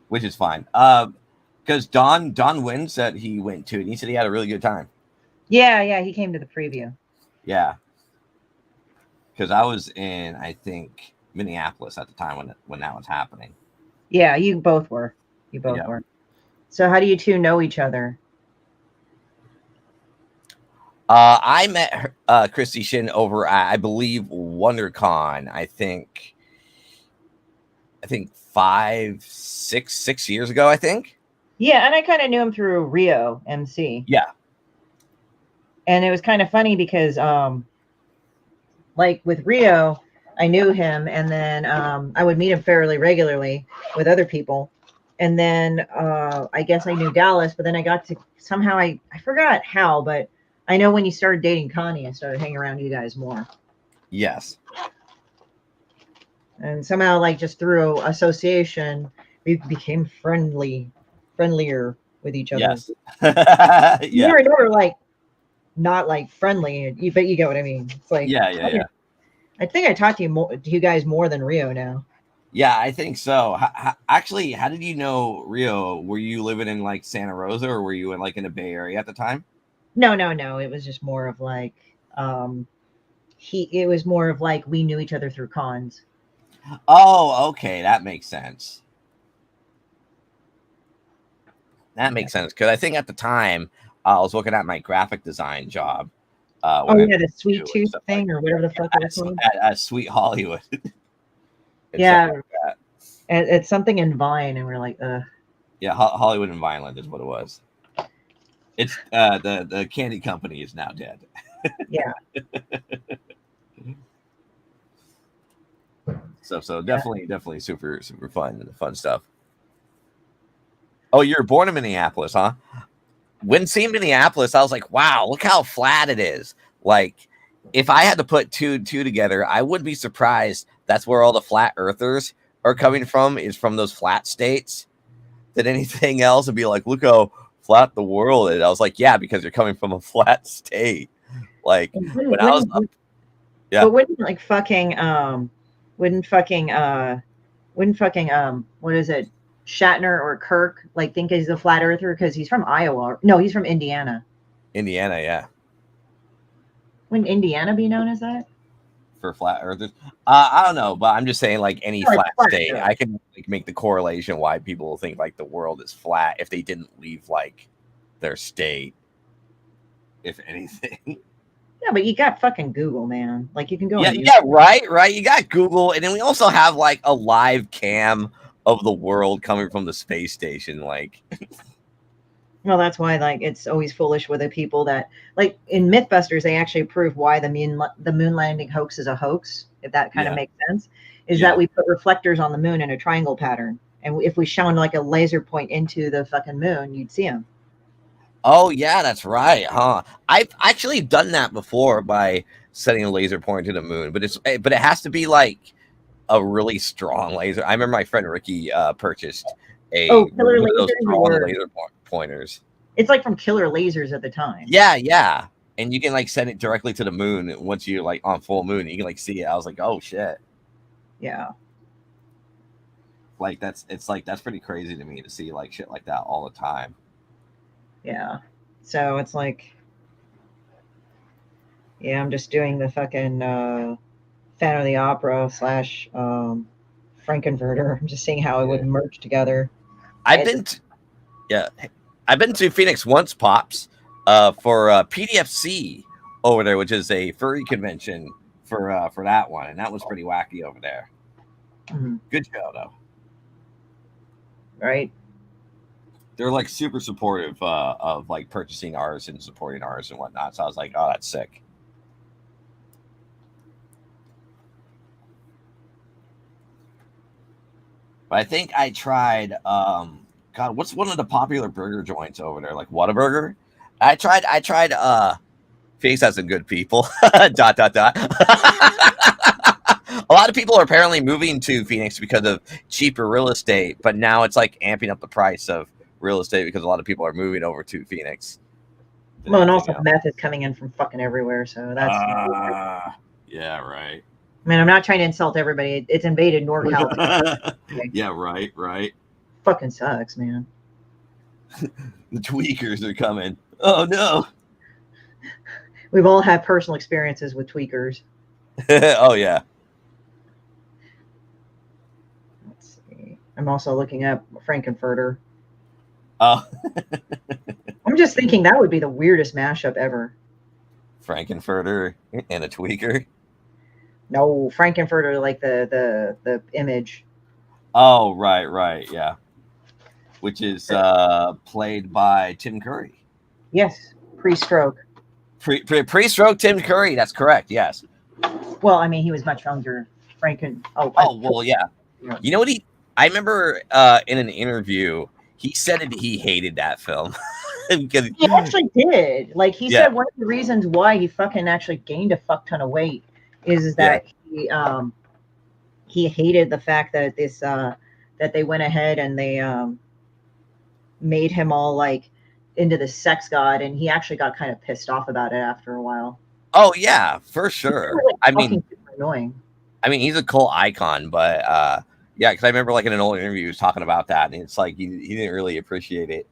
Which is fine. Because Don Wynn said he went to it, and he said he had a really good time. Yeah, he came to the preview. Yeah. Because I was in, I think, Minneapolis at the time when that was happening. Yeah, you both were. Were. So how do you two know each other? I met Christie Shinn over at, I believe, WonderCon. I think 6 years ago, I think. Yeah, and I kind of knew him through Rio MC. Yeah. And it was kind of funny because, like with Rio, I knew him, and then I would meet him fairly regularly with other people. And then I guess I knew Dallas, but then I got to somehow I forgot how, but I know when you started dating Connie, I started hanging around you guys more. Yes. And somehow, like just through association, we became friendlier with each other. Yes. Yeah. Yeah. We're like not like friendly, but you get what I mean. It's like Yeah. I think I talked to you guys more than Rio now. Yeah, I think so. Actually, how did you know Rio? Were you living in like Santa Rosa, or were you in like in the Bay Area at the time? No. It was just more of like it was more of like we knew each other through cons. Oh, okay, that makes sense. That makes sense because I think at the time I was looking at my graphic design job. The Sweet Tooth thing or whatever the fuck it was called. At Sweet Hollywood. Yeah, it's something in Vine, and we're like, Yeah, Hollywood and Vineland is what it was. It's the candy company is now dead. Yeah. So definitely super fun stuff. Oh, you were born in Minneapolis, huh? When seeing Minneapolis, I was like, wow, look how flat it is. Like, if I had to put two together, I wouldn't be surprised that's where all the flat earthers are coming from, is from those flat states. Than anything else, and be like, look how flat the world is. I was like, yeah, because you're coming from a flat state. Like when I was up, yeah. But wouldn't what is it, Shatner or Kirk like think he's a flat earther because he's from Iowa? No, he's from Indiana. Indiana, yeah. Wouldn't Indiana be known as that? For flat earthers? I don't know, but I'm just saying, like any flat state, sure. I can like make the correlation why people think like the world is flat if they didn't leave like their state, if anything. Yeah, but you got fucking Google, man. Like you can go. Yeah, right. You got Google, and then we also have like a live cam of the world coming from the space station, like. Well, that's why like it's always foolish with the people that like in Mythbusters they actually prove why the moon landing hoax is a hoax, if that kind of makes sense, is that we put reflectors on the moon in a triangle pattern, and if we shone like a laser point into the fucking moon, you'd see them. Oh yeah, that's right, huh? I've actually done that before by setting a laser point to the moon, but it has to be like a really strong laser. I remember my friend Ricky purchased killer laser pointers. It's like from Killer Lasers at the time. Yeah. And you can like send it directly to the moon once you're like on full moon. You can like see it. I was like, oh shit. Yeah. Like that's pretty crazy to me to see like shit like that all the time. Yeah. So it's like, yeah, I'm just doing the fucking Phantom of the Opera / Frankenfurter. I'm just seeing how it would merge together. I've been to Phoenix once, Pops, for PDFC over there, which is a furry convention for that one, and that was pretty wacky over there. Mm-hmm. Good show though. Right. They're like super supportive of like purchasing ours and supporting ours and whatnot. So I was like, oh, that's sick. But I think I tried God, what's one of the popular burger joints over there? Like Whataburger? I tried Phoenix has some good people. ... A lot of people are apparently moving to Phoenix because of cheaper real estate, but now it's like amping up the price of real estate because a lot of people are moving over to Phoenix. Well, and also meth is coming in from fucking everywhere, so that's. Yeah, right. I mean, I'm not trying to insult everybody. It's invaded NorCal. Yeah, right. Fucking sucks, man. The tweakers are coming. Oh no. We've all had personal experiences with tweakers. Oh yeah. Let's see. I'm also looking up Frankenfurter. Oh. I'm just thinking that would be the weirdest mashup ever. Frankenfurter and a tweaker. No, Frankenfurter, like the image. Oh, right, yeah. Which is played by Tim Curry. Yes, pre-stroke. Pre-stroke Tim Curry. That's correct. Yes. Well, I mean, he was much younger. Well, yeah. You know what I remember in an interview, he said he hated that film. He actually did. Like, he said one of the reasons why he fucking actually gained a fuck ton of weight is that he hated the fact that that they went ahead and they made him all like into the sex god, and he actually got kind of pissed off about it after a while. Oh yeah, for sure. I mean, annoying. I mean, he's a cult icon, but yeah, because I remember like in an old interview he was talking about that, and it's like he didn't really appreciate it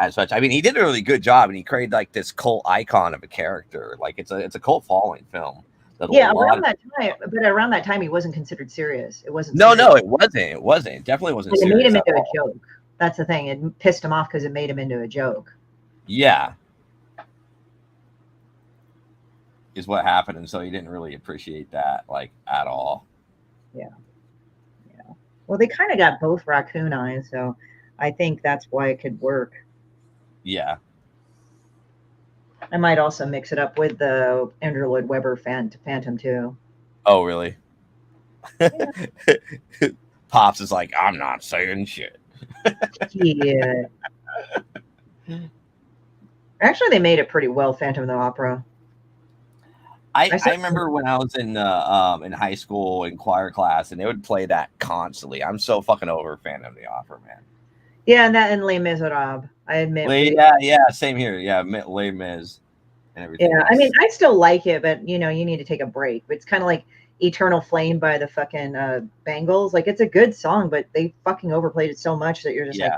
as such. I mean, he did a really good job, and he created like this cult icon of a character. Like it's a cult following film. Yeah, around that time he wasn't considered serious. It wasn't. No, it wasn't. It wasn't. It definitely wasn't. It made him into a joke. That's the thing. It pissed him off because it made him into a joke. Yeah. Is what happened, and so he didn't really appreciate that like at all. Yeah. Well, they kind of got both raccoon eyes, so I think that's why it could work. Yeah. I might also mix it up with the Andrew Lloyd Webber Phantom too. Oh, really? Yeah. Pops is like, I'm not saying shit. Yeah. Actually, they made it pretty well, Phantom of the Opera. I remember when I was in high school in choir class, and they would play that constantly. I'm so fucking over Phantom of the Opera, man. Yeah, and that and Les Miserables. I admit. Yeah, same here. Yeah, Les Mis and everything. Yeah, I mean, I still like it, but you need to take a break. It's kind of like Eternal Flame by the fucking Bangles. Like, it's a good song, but they fucking overplayed it so much that you're just like,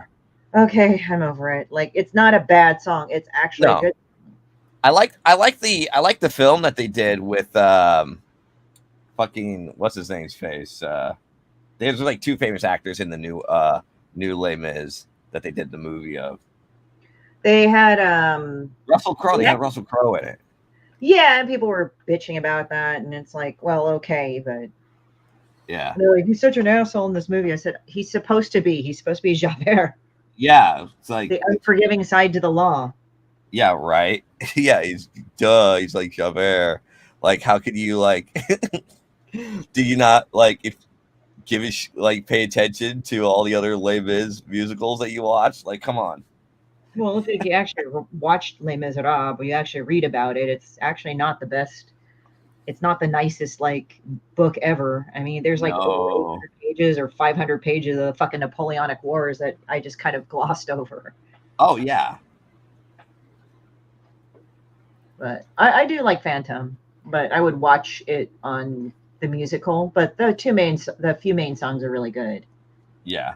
okay, I'm over it. Like, it's not a bad song. It's actually a good. I like the film that they did with fucking what's his name's face. There's like two famous actors in the new Les Mis that they did the movie of. They had Russell Crowe. They had Russell Crowe in it. Yeah, and people were bitching about that, and it's like, well, okay, but yeah, they're like, he's such an asshole in this movie. I said, he's supposed to be Javert. Yeah, it's like the unforgiving side to the law. Yeah, right. Yeah, he's like Javert. Like, how could you like? Do you not like pay attention to all the other Les Mis musicals that you watch? Like, come on. Well, if you actually watched Les Miserables, or you actually read about it, it's actually not the best. It's not the nicest like book ever. I mean, there's like over 800 pages or 500 pages of the fucking Napoleonic Wars that I just kind of glossed over. Oh yeah. But I do like Phantom, but I would watch it on the musical. But the few main songs are really good. Yeah.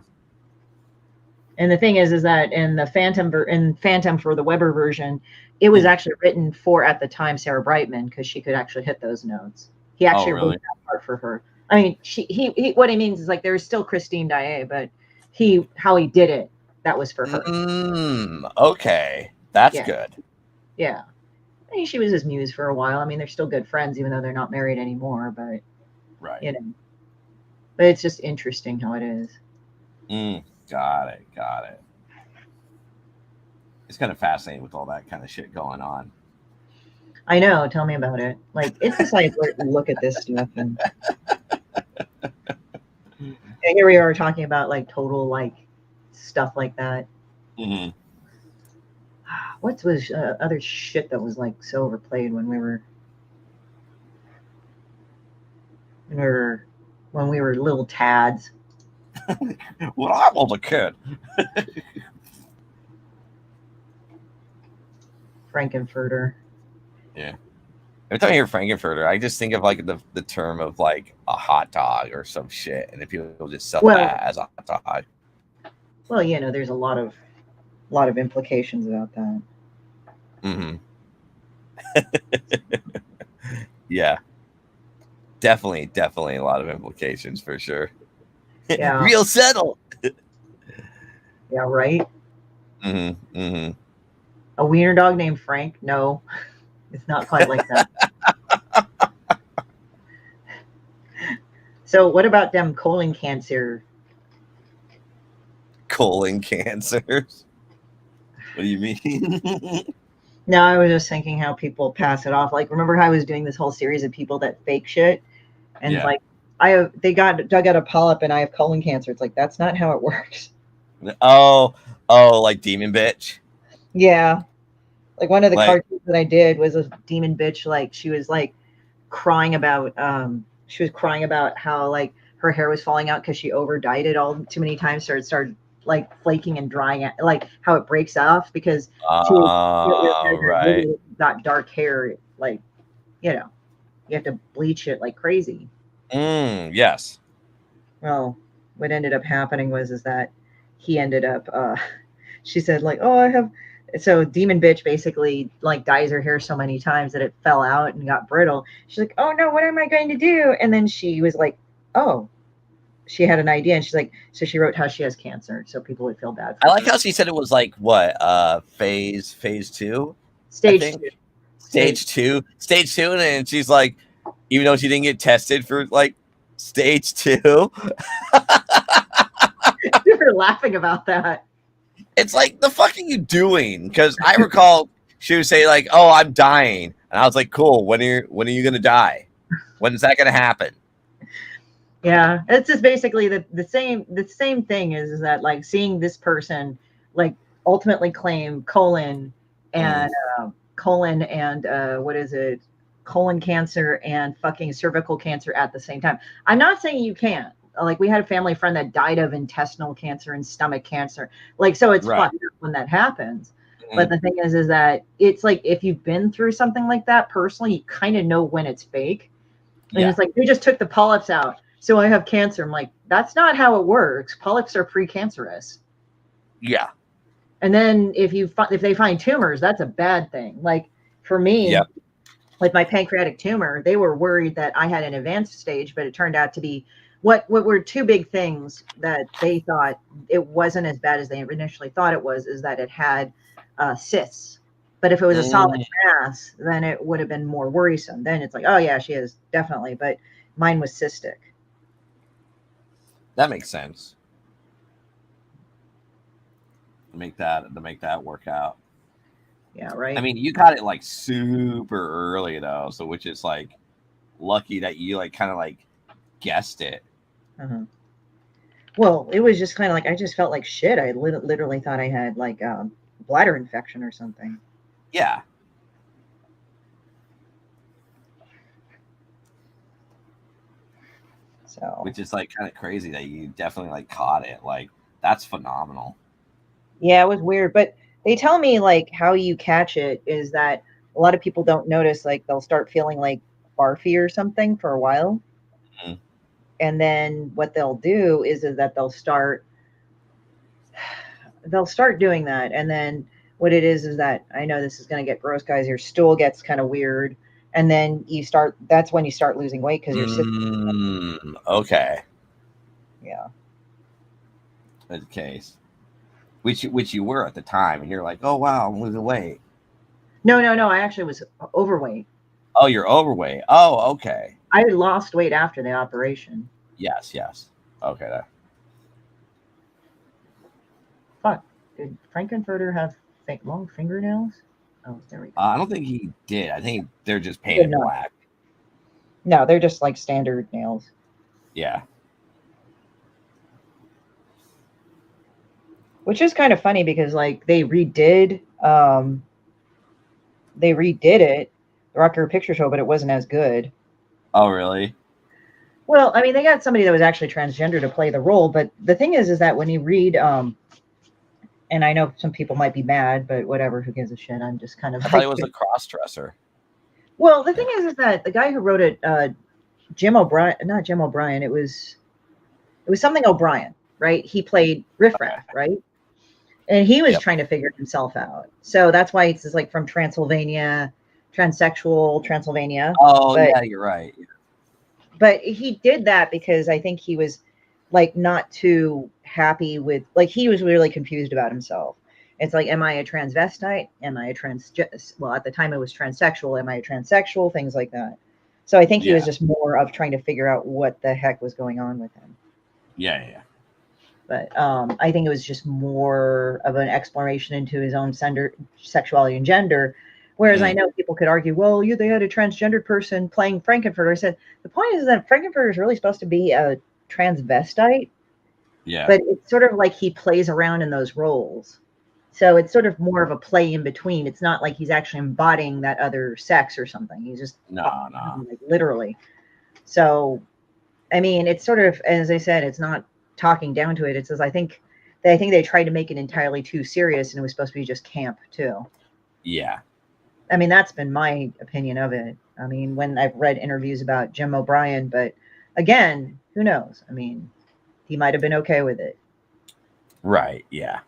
And the thing is that in the Phantom for the Weber version, it was actually written for at the time Sarah Brightman because she could actually hit those notes. He actually wrote that part for her. I mean, he what he means is like there was still Christine Daae, but how he did it, that was for her. Okay, that's good. Yeah. I mean, she was his muse for a while. I mean, they're still good friends, even though they're not married anymore. But but it's just interesting how it is. Got it. It's kind of fascinating with all that kind of shit going on. I know. Tell me about it. Like, it's just like look at this stuff, and here we are talking about like total like stuff like that. Mm-hmm. What was other shit that was like so overplayed when we were little tads? When I was a kid. Frankenfurter. Yeah. Every time I hear Frankenfurter, I just think of like the term of like a hot dog or some shit, and then people just sell that as a hot dog. Well, there's a lot of implications about that. Mm-hmm. Yeah. Definitely a lot of implications for sure. Yeah. Real subtle. Yeah, right? Mm-hmm. Mm-hmm. A wiener dog named Frank? No, it's not quite like that. So what about them colon cancer? Colon cancers? What do you mean? No, I was just thinking how people pass it off. Like, remember how I was doing this whole series of people that fake shit? And Yeah. like, they got dug out a polyp and I have colon cancer. It's like, that's not how it works. Oh, like Demon Bitch? Yeah. Like one of the Like- cartoons that I did was a demon bitch. Like she was like crying about how like her hair was falling out because she over dyed it all too many times. So it started like flaking and drying out, like how it breaks off because right. got dark hair. Like, you have to bleach it like crazy. Yes. Well, what ended up happening is that he ended up she said like, oh, I have, so demon bitch basically like dyes her hair so many times that it fell out and got brittle. She's like, oh no, what am I going to do? And then she was like, oh, she had an idea, and she's like, so she wrote how she has cancer so people would feel bad for I like her. how she said it was like what phase 2, Stage 2. Stage two, and she's like, even though she didn't get tested for like stage 2. You were laughing about that. It's like, the fuck are you doing? Because I recall she would say like, oh, I'm dying, and I was like, cool, when are you gonna die? When is that gonna happen? Yeah, it's just basically the same thing is that like seeing this person like ultimately claim colon and what is it, colon cancer and fucking cervical cancer at the same time. I'm not saying you can't. Like, we had a family friend that died of intestinal cancer and stomach cancer. Like, so it's Right. fun when that happens. But the thing is that it's like, if you've been through something like that personally, you kind of know when it's fake. And it's like, they just took the polyps out, so I have cancer. I'm like, that's not how it works. Polyps are precancerous. Yeah. And then if they find tumors, that's a bad thing. Like for me, Yep. with my pancreatic tumor, they were worried that I had an advanced stage, but it turned out to be what were two big things that they thought it wasn't as bad as they initially thought it was, is that it had cysts. But if it was a solid mass, then it would have been more worrisome. Then it's like, oh yeah, she is definitely. But mine was cystic. That makes sense. To make that work out. Yeah, right. I mean, you got it like super early though, so which is like lucky that you like kind of like guessed it. Uh-huh. Well, it was just kind of like, I just felt like shit. I literally thought I had like bladder infection or something. Yeah. So, which is like kind of crazy that you definitely like caught it. Like, that's phenomenal. yeah, it was weird. But they tell me like how you catch it is that a lot of people don't notice, like they'll start feeling like barfy or something for a while. Mm-hmm. And then what they'll do is that they'll start doing that. And then what it is that, I know this is going to get gross, guys, your stool gets kind of weird. And then that's when you start losing weight because you're sitting. Okay. Yeah. That's the case. Which you were at the time, and you're like, oh wow, I'm losing weight. No. I actually was overweight. Oh, you're overweight. Oh, okay. I lost weight after the operation. Yes. Okay. Fuck. Did Frankenfurter have long fingernails? Oh, there we go. I don't think he did. I think they're just painted black. No, they're just like standard nails. Yeah. Which is kind of funny because like they redid it, the Rock Horror Picture Show, but it wasn't as good. Oh, really? Well, I mean, they got somebody that was actually transgender to play the role, but the thing is that when you read And I know some people might be mad, but whatever, who gives a shit? I'm just kind of I thought he was a cross-dresser. Well, the thing is that the guy who wrote it, Jim O'Brien, not Jim O'Brien, it was something O'Brien, right? He played Riff Raff, right? And he was trying to figure himself out. So that's why it's like from Transylvania, transsexual Transylvania. Oh, yeah, you're right. But he did that because I think he was like not too happy with, like, he was really confused about himself. It's like, am I a transvestite? Am I a well, at the time it was transsexual. Am I a transsexual? Things like that. So I think he was just more of trying to figure out what the heck was going on with him. Yeah. But I think it was just more of an exploration into his own sexuality and gender. Whereas I know people could argue, well, they had a transgendered person playing Frankenfurter. I said, the point is that Frankenfurter is really supposed to be a transvestite. Yeah. But it's sort of like he plays around in those roles. So it's sort of more of a play in between. It's not like he's actually embodying that other sex or something. He's just like, literally. So, I mean, it's sort of, as I said, it's not talking down to it. It says, I think they tried to make it entirely too serious, and it was supposed to be just camp too. Yeah. I mean, that's been my opinion of it. I mean, when I've read interviews about Jim O'Brien, but again, who knows? I mean, he might have been okay with it. Right. Yeah.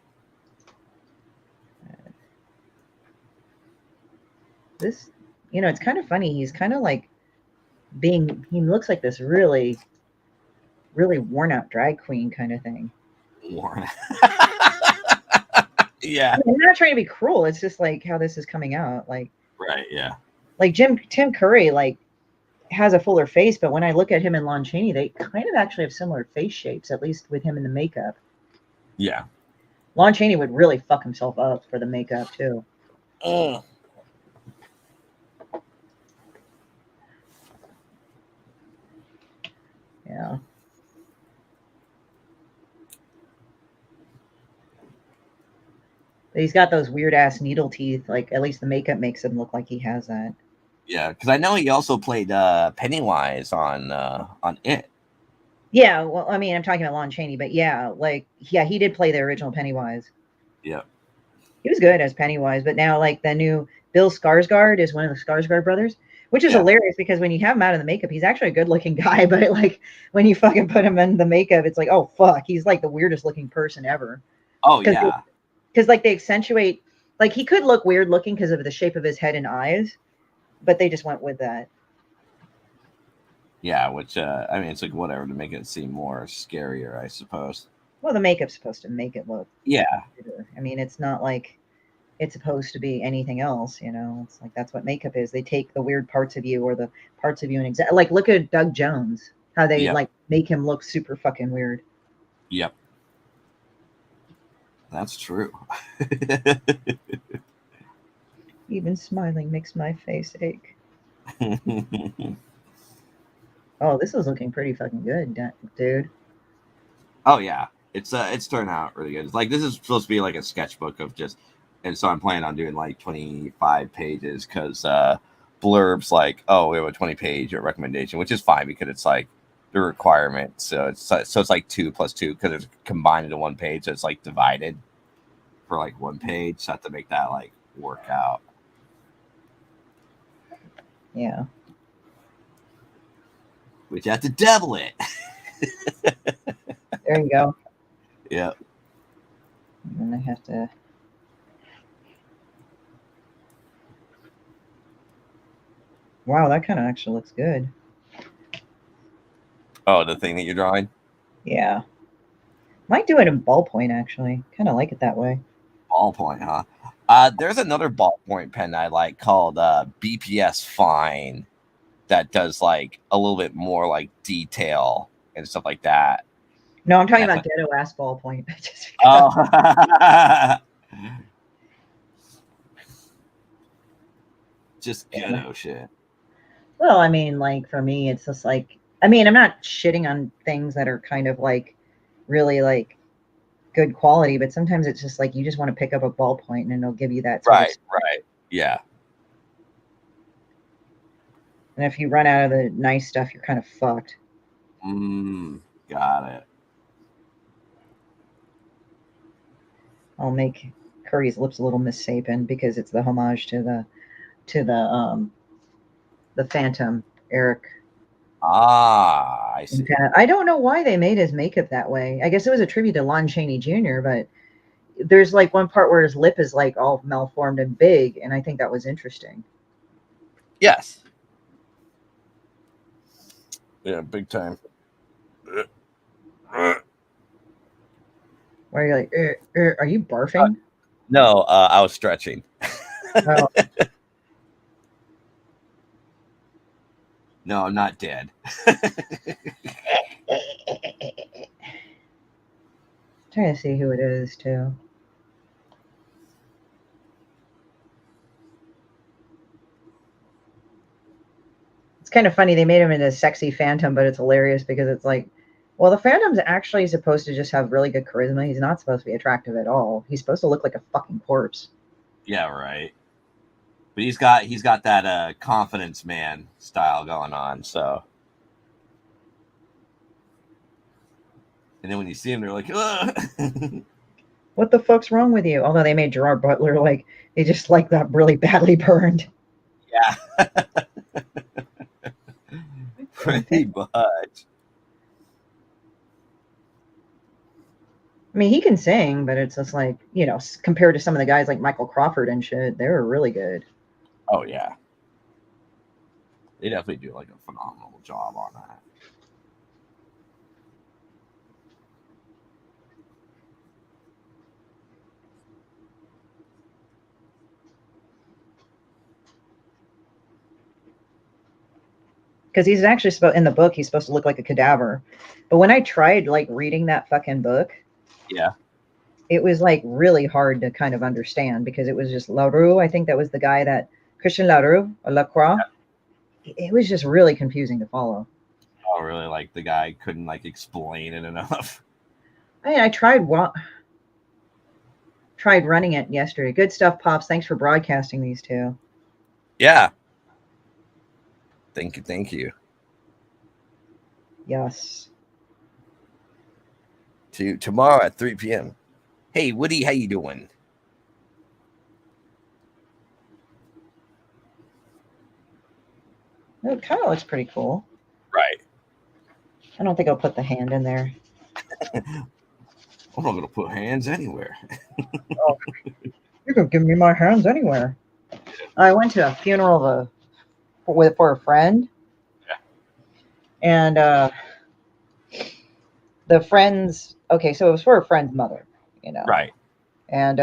This, it's kind of funny. He's kind of like he looks like this really, really worn out drag queen kind of thing. Worn. Yeah. I mean, I'm not trying to be cruel. It's just like how this is coming out. Like, right. Yeah. Like Tim Curry, like, has a fuller face, but when I look at him and Lon Chaney, they kind of actually have similar face shapes, at least with him in the makeup. Yeah. Lon Chaney would really fuck himself up for the makeup too. Yeah. But he's got those weird ass needle teeth. Like, at least the makeup makes him look like he has that. Yeah, because I know he also played Pennywise on It. Yeah, well, I mean, I'm talking about Lon Chaney, but he did play the original Pennywise. Yeah. He was good as Pennywise, but now, like, the new Bill Skarsgård is one of the Skarsgård brothers, which is hilarious because when you have him out of the makeup, he's actually a good-looking guy, but, like, when you fucking put him in the makeup, it's like, oh, fuck, he's, like, the weirdest-looking person ever. Oh, yeah. Because, like, they accentuate, like, he could look weird-looking because of the shape of his head and eyes, but they just went with that. Yeah, which, I mean, it's like whatever to make it seem more scarier, I suppose. Well, the makeup's supposed to make it look. Yeah. I mean, it's not like it's supposed to be anything else, It's like that's what makeup is. They take the weird parts of you or the parts of you and like look at Doug Jones, how they like make him look super fucking weird. Yep. That's true. Even smiling makes my face ache. Oh, this is looking pretty fucking good, dude. Oh yeah, it's turned out really good. It's like this is supposed to be like a sketchbook of just, and so I'm planning on doing like 25 pages because Blurb's like, oh, we have a 20-page recommendation, which is fine because it's like the requirement. So it's like 2 + 2 because it's combined into one page. So it's like divided for like one page. So I have to make that like work out. Yeah. Which you have to double it. There you go. Yeah. And then I have to. Wow, that kind of actually looks good. Oh, the thing that you're drawing? Yeah. Might do it in ballpoint, actually. Kind of like it that way. Ballpoint, huh? There's another ballpoint pen I like called BPS Fine that does like a little bit more like detail and stuff like that. No, I'm talking about ghetto ass ballpoint. Just ghetto shit. Well, I mean, like for me, it's just like, I mean, I'm not shitting on things that are kind of like really like good quality, but sometimes it's just like you just want to pick up a ballpoint and it'll give you that. Right. Yeah. And if you run out of the nice stuff, you're kind of fucked. Got it. I'll make Curry's lips a little misshapen because it's the homage to the Phantom, Eric. I see. I don't know why they made his makeup that way. I guess it was a tribute to Lon Chaney Jr., but there's like one part where his lip is like all malformed and big, and I think that was interesting. Yes. Yeah, big time. Where you're like, are you barfing? No, I was stretching. Oh. No, I'm not dead. Trying to see who it is too. It's kind of funny they made him into a sexy Phantom, but it's hilarious because it's like, well, the Phantom's actually supposed to just have really good charisma. He's not supposed to be attractive at all. He's supposed to look like a fucking corpse. Yeah, right. But he's got that confidence man style going on, so. And then when you see him, they're like, ugh. What the fuck's wrong with you? Although they made Gerard Butler like they just like that really badly burned. Yeah. Pretty much. I mean, he can sing, but it's just like, you know, compared to some of the guys like Michael Crawford and shit, they were really good. Oh, yeah. They definitely do like a phenomenal job on that. Because he's actually in the book, he's supposed to look like a cadaver. But when I tried like reading that fucking book, yeah, it was like really hard to kind of understand because it was just LaRue. I think that was the guy that Christian LaRue or Lacroix. Yeah. It was just really confusing to follow. Oh, really? Like the guy couldn't like explain it enough. I mean, I tried running it yesterday. Good stuff, Pops. Thanks for broadcasting these two. Yeah. Thank you. Yes. Tomorrow at 3 p.m. Hey, Woody, how you doing? It kind of looks pretty cool. Right. I don't think I'll put the hand in there. I'm not going to put hands anywhere. Oh, you can give me my hands anywhere. I went to a funeral for a friend. Yeah. And the friend's, okay, so it was for a friend's mother, you know. Right. And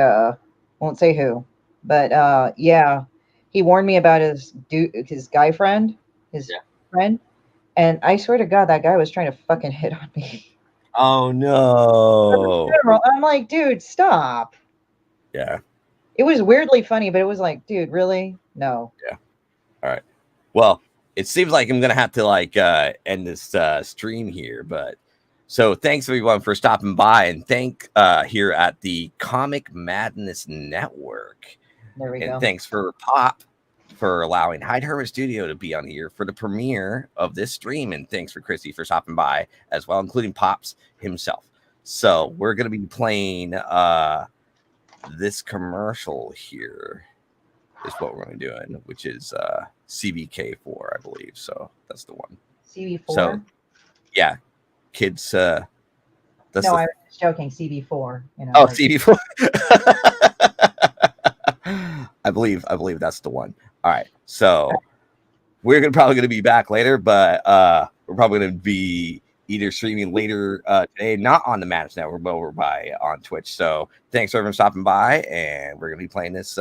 won't say who. But yeah, he warned me about his guy friend, friend. And I swear to God, that guy was trying to fucking hit on me. Oh, no. I'm like, dude, stop. Yeah. It was weirdly funny, but it was like, dude, really? No. Yeah. All right. Well, it seems like I'm going to have to like end this stream here. But so thanks, everyone, for stopping by. And thank here at the Comic Madness Network. There we go. And thanks for Pop for allowing Hyde Hermit Studio to be on here for the premiere of this stream. And thanks for Christy for stopping by as well, including Pops himself. So we're going to be playing this commercial here is what we're going to be doing, which is CBK4, I believe. So that's the one. CB4? So, yeah. Kids. I was just joking. CB4. You know, oh, like... CB4. I believe that's the one. All right. So we're probably going to be back later, but we're probably going to be either streaming later today, not on the Madness Network, but over on Twitch. So thanks everyone for stopping by, and we're going to be playing this.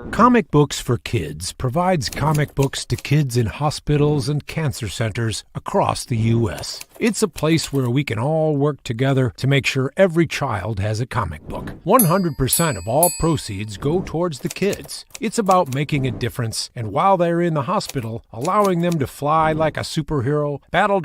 Comic Books for Kids provides comic books to kids in hospitals and cancer centers across the U.S. It's a place where we can all work together to make sure every child has a comic book. 100% of all proceeds go towards the kids. It's about making a difference, and while they're in the hospital, allowing them to fly like a superhero, battle